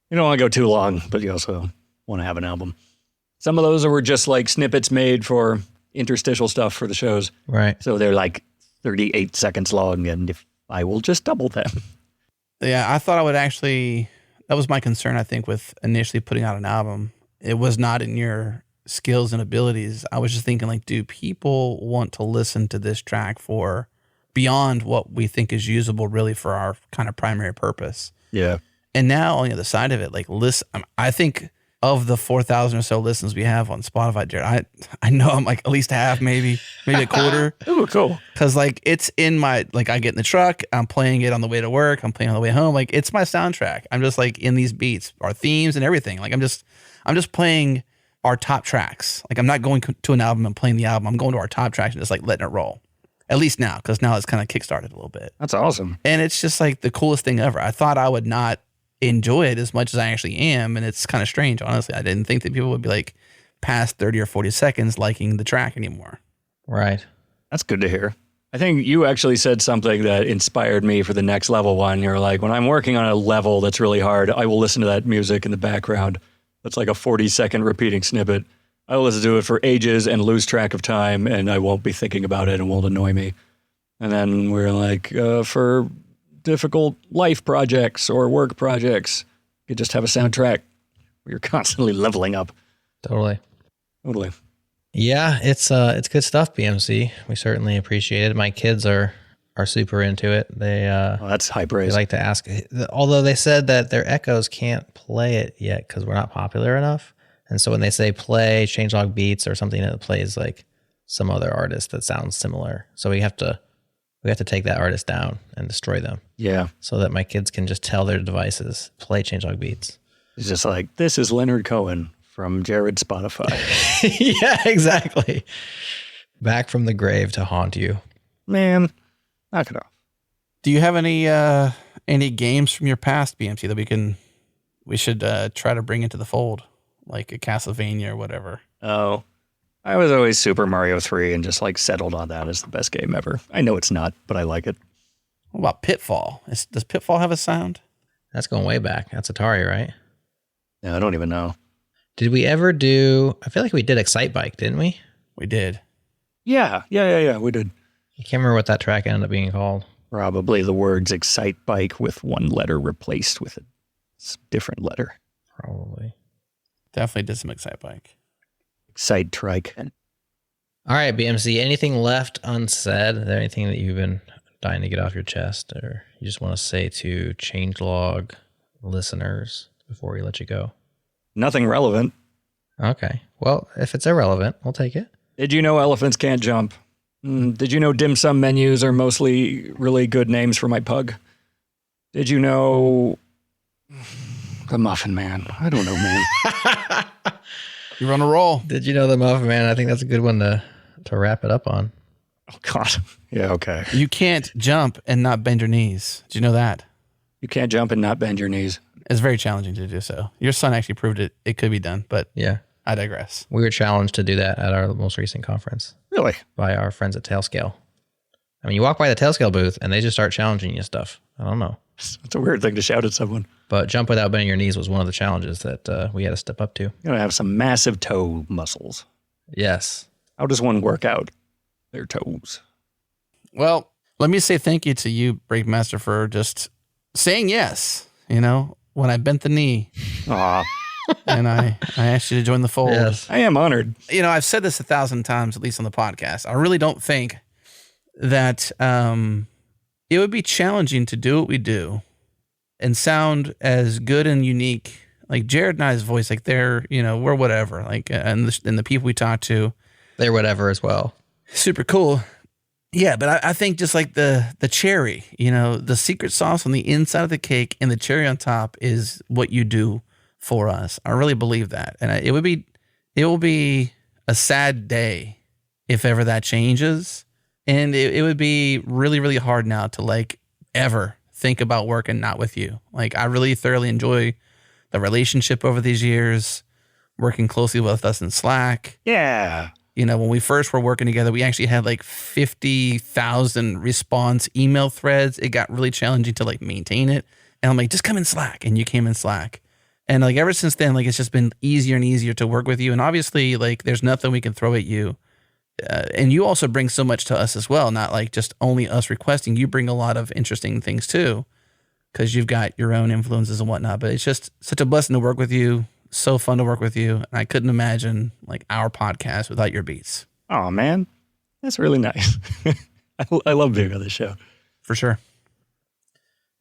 you don't want to go too long, but you also want to have an album. Some of those were just like snippets made for interstitial stuff for the shows. Right. So they're like 38 seconds long, and if I will just double them. Yeah, I thought I would actually, that was my concern, I think, with initially putting out an album. It was not in your skills and abilities. I was just thinking like, do people want to listen to this track for beyond what we think is usable really for our kind of primary purpose? Yeah. And now on the other side of it, like listen, I think of the 4,000 or so listens we have on Spotify, Jared, I know I'm like at least half, maybe a quarter. Oh, cool. Cause like it's in my, like I get in the truck, I'm playing it on the way to work, I'm playing on the way home. Like it's my soundtrack. I'm just like in these beats, our themes and everything. Like I'm just playing our top tracks. Like I'm not going to an album and playing the album. I'm going to our top tracks and just like letting it roll. At least now, because now it's kind of kickstarted a little bit. That's awesome. And it's just like the coolest thing ever. I thought I would not enjoy it as much as I actually am. And it's kind of strange, honestly. I didn't think that people would be like past 30 or 40 seconds liking the track anymore. Right. That's good to hear. I think you actually said something that inspired me for the next level one. You're like, when I'm working on a level that's really hard, I will listen to that music in the background. That's like a 40-second repeating snippet. I will listen to it for ages and lose track of time, and I won't be thinking about it and won't annoy me. And then we're like, for difficult life projects or work projects, you just have a soundtrack where you're constantly leveling up. Totally. Yeah, it's good stuff, BMC. We certainly appreciate it. My kids are super into it. They that's high praise. They like to ask, although they said that their Echoes can't play it yet because we're not popular enough. And so when they say play changelog beats or something that plays like some other artist that sounds similar, so we have to take that artist down and destroy them. Yeah. So that my kids can just tell their devices play changelog beats. It's just like, this is Leonard Cohen from Jared's Spotify. Yeah, exactly. Back from the grave to haunt you. Man, knock it off. Do you have any games from your past, BMC, that we should try to bring into the fold, like a Castlevania or whatever? Oh, I was always Super Mario 3 and just like settled on that as the best game ever. I know it's not, but I like it. What about Pitfall? Does Pitfall have a sound? That's going way back. That's Atari, right? Yeah, I don't even know. Did we ever do... I feel like we did Excite Bike, didn't we? We did. Yeah, we did. I can't remember what that track ended up being called. Probably the words Excite Bike with one letter replaced with a different letter. Probably. Definitely did some Excite Bike. Excite Trike. All right, BMC, anything left unsaid? Is there anything that you've been dying to get off your chest or you just want to say to Changelog listeners before we let you go? Nothing relevant. Okay. Well, if it's irrelevant, we'll take it. Did you know elephants can't jump? Did you know dim sum menus are mostly really good names for my pug? Did you know the Muffin Man? I don't know, man. You're on a roll. Did you know the Muffin Man? I think that's a good one to wrap it up on. Oh, God. Yeah, okay. You can't jump and not bend your knees. Did you know that? You can't jump and not bend your knees. It's very challenging to do so. Your son actually proved it could be done, but Yeah. I digress. We were challenged to do that at our most recent conference Really? by our friends at Tailscale. I mean, you walk by the Tailscale booth and they just start challenging you stuff. I don't know. It's a weird thing to shout at someone. But jump without bending your knees was one of the challenges that we had to step up to. You gotta have some massive toe muscles. Yes. How does one work out their toes? Well, let me say thank you to you, Breakmaster, for just saying yes, when I bent the knee Aw, and I asked you to join the fold. Yes. I am honored. I've said this 1,000 times, at least on the podcast. I really don't think that it would be challenging to do what we do and sound as good and unique. Like Jared and I's voice, like we're whatever. Like, and the people we talk to, They're whatever as well. super cool. Yeah, but I think just like the cherry, the secret sauce on the inside of the cake and the cherry on top is what you do for us. I really believe that, and it will be a sad day if ever that changes, and it would be really, really hard now to like ever think about working not with you. Like I really thoroughly enjoy the relationship over these years, working closely with us in Slack. Yeah. When we first were working together, we actually had like 50,000 response email threads. It got really challenging to like maintain it. And I'm like, just come in Slack. And you came in Slack. And like ever since then, like it's just been easier and easier to work with you. And obviously, like there's nothing we can throw at you. And you also bring so much to us as well, not like just only us requesting. You bring a lot of interesting things too, because you've got your own influences and whatnot. But it's just such a blessing to work with you. So fun to work with you. And I couldn't imagine like our podcast without your beats. Oh, man. That's really nice. I love being on this show. For sure.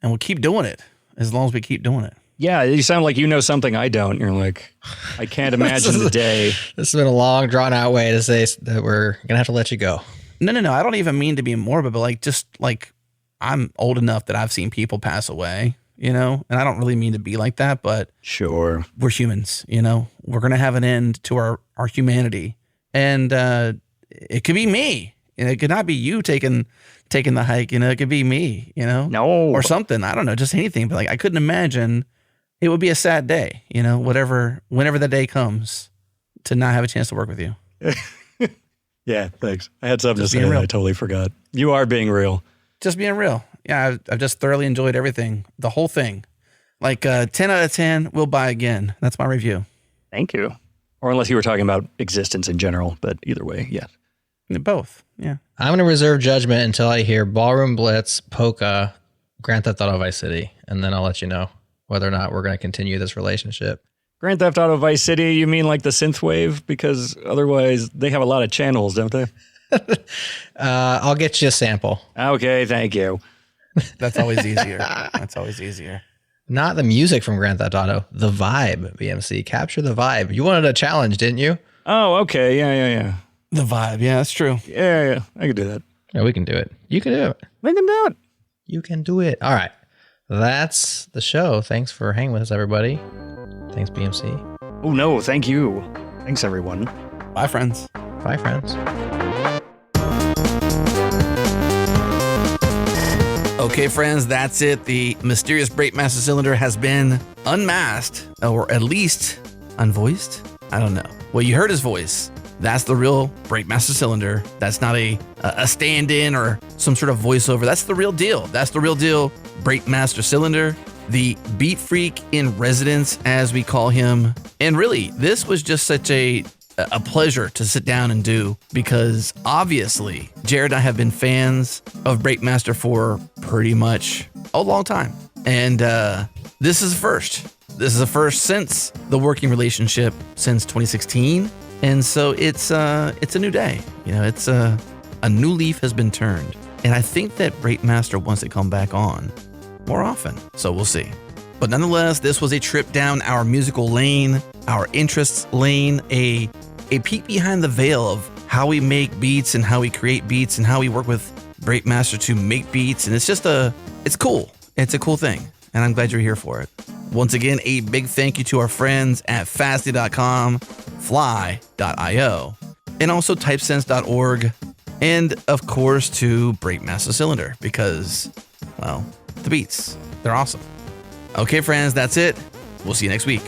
And we'll keep doing it as long as we keep doing it. Yeah, you sound like you know something I don't. You're like, I can't imagine the day. This has been a long, drawn-out way to say that we're going to have to let you go. No. I don't even mean to be morbid, but like just like I'm old enough that I've seen people pass away, and I don't really mean to be like that, but Sure. we're humans, we're going to have an end to our humanity. And it could be me. It could not be you taking the hike, it could be me, No. or something. I don't know, just anything. But like, I couldn't imagine it would be a sad day, whenever that day comes to not have a chance to work with you. Yeah, thanks. I had something Just to say being and real. I totally forgot. You are being real. Just being real. Yeah, I've just thoroughly enjoyed everything, the whole thing. Like 10 out of 10, we'll buy again. That's my review. Thank you. Or unless you were talking about existence in general, but either way, yes. Both, yeah. I'm going to reserve judgment until I hear Ballroom Blitz, Polka, Grand Theft Auto Vice City, and then I'll let you know whether or not we're going to continue this relationship. Grand Theft Auto Vice City, you mean like the synthwave? Because otherwise they have a lot of channels, don't they? I'll get you a sample. Okay, thank you. That's always easier. Not the music from Grand Theft Auto, the vibe, BMC. Capture the vibe. You wanted a challenge, didn't you? Oh, okay. Yeah. The vibe, yeah, that's true. Yeah. I could do that. Yeah, we can do it. You can do it. We can do it. You can do it. All right. That's the show. Thanks for hanging with us, everybody. Thanks, BMC. Oh, no, thank you. Thanks, everyone. Bye, friends. Bye, friends. Okay, friends, that's it. The mysterious Breakmaster Cylinder has been unmasked, or at least unvoiced. I don't know. Well, you heard his voice. That's the real Breakmaster Cylinder. That's not a stand-in or some sort of voiceover. That's the real deal. That's the real deal. Breakmaster Cylinder, the beat freak in residence, as we call him. And really, this was just such a pleasure to sit down and do, because obviously Jared and I have been fans of Breakmaster for pretty much a long time. And this is a first. This is a first since the working relationship since 2016. And so it's a new day. You know, it's a new leaf has been turned. And I think that Breakmaster wants to come back on more often. So we'll see. But nonetheless, this was a trip down our musical lane, our interests lane, a peek behind the veil of how we make beats and how we create beats and how we work with Breakmaster to make beats. And it's just it's cool. It's a cool thing. And I'm glad you're here for it. Once again, a big thank you to our friends at fastly.com, fly.io, and also typesense.org. And of course to Breakmaster Cylinder, because, well, the beats, they're awesome. Okay, friends, that's it. We'll see you next week.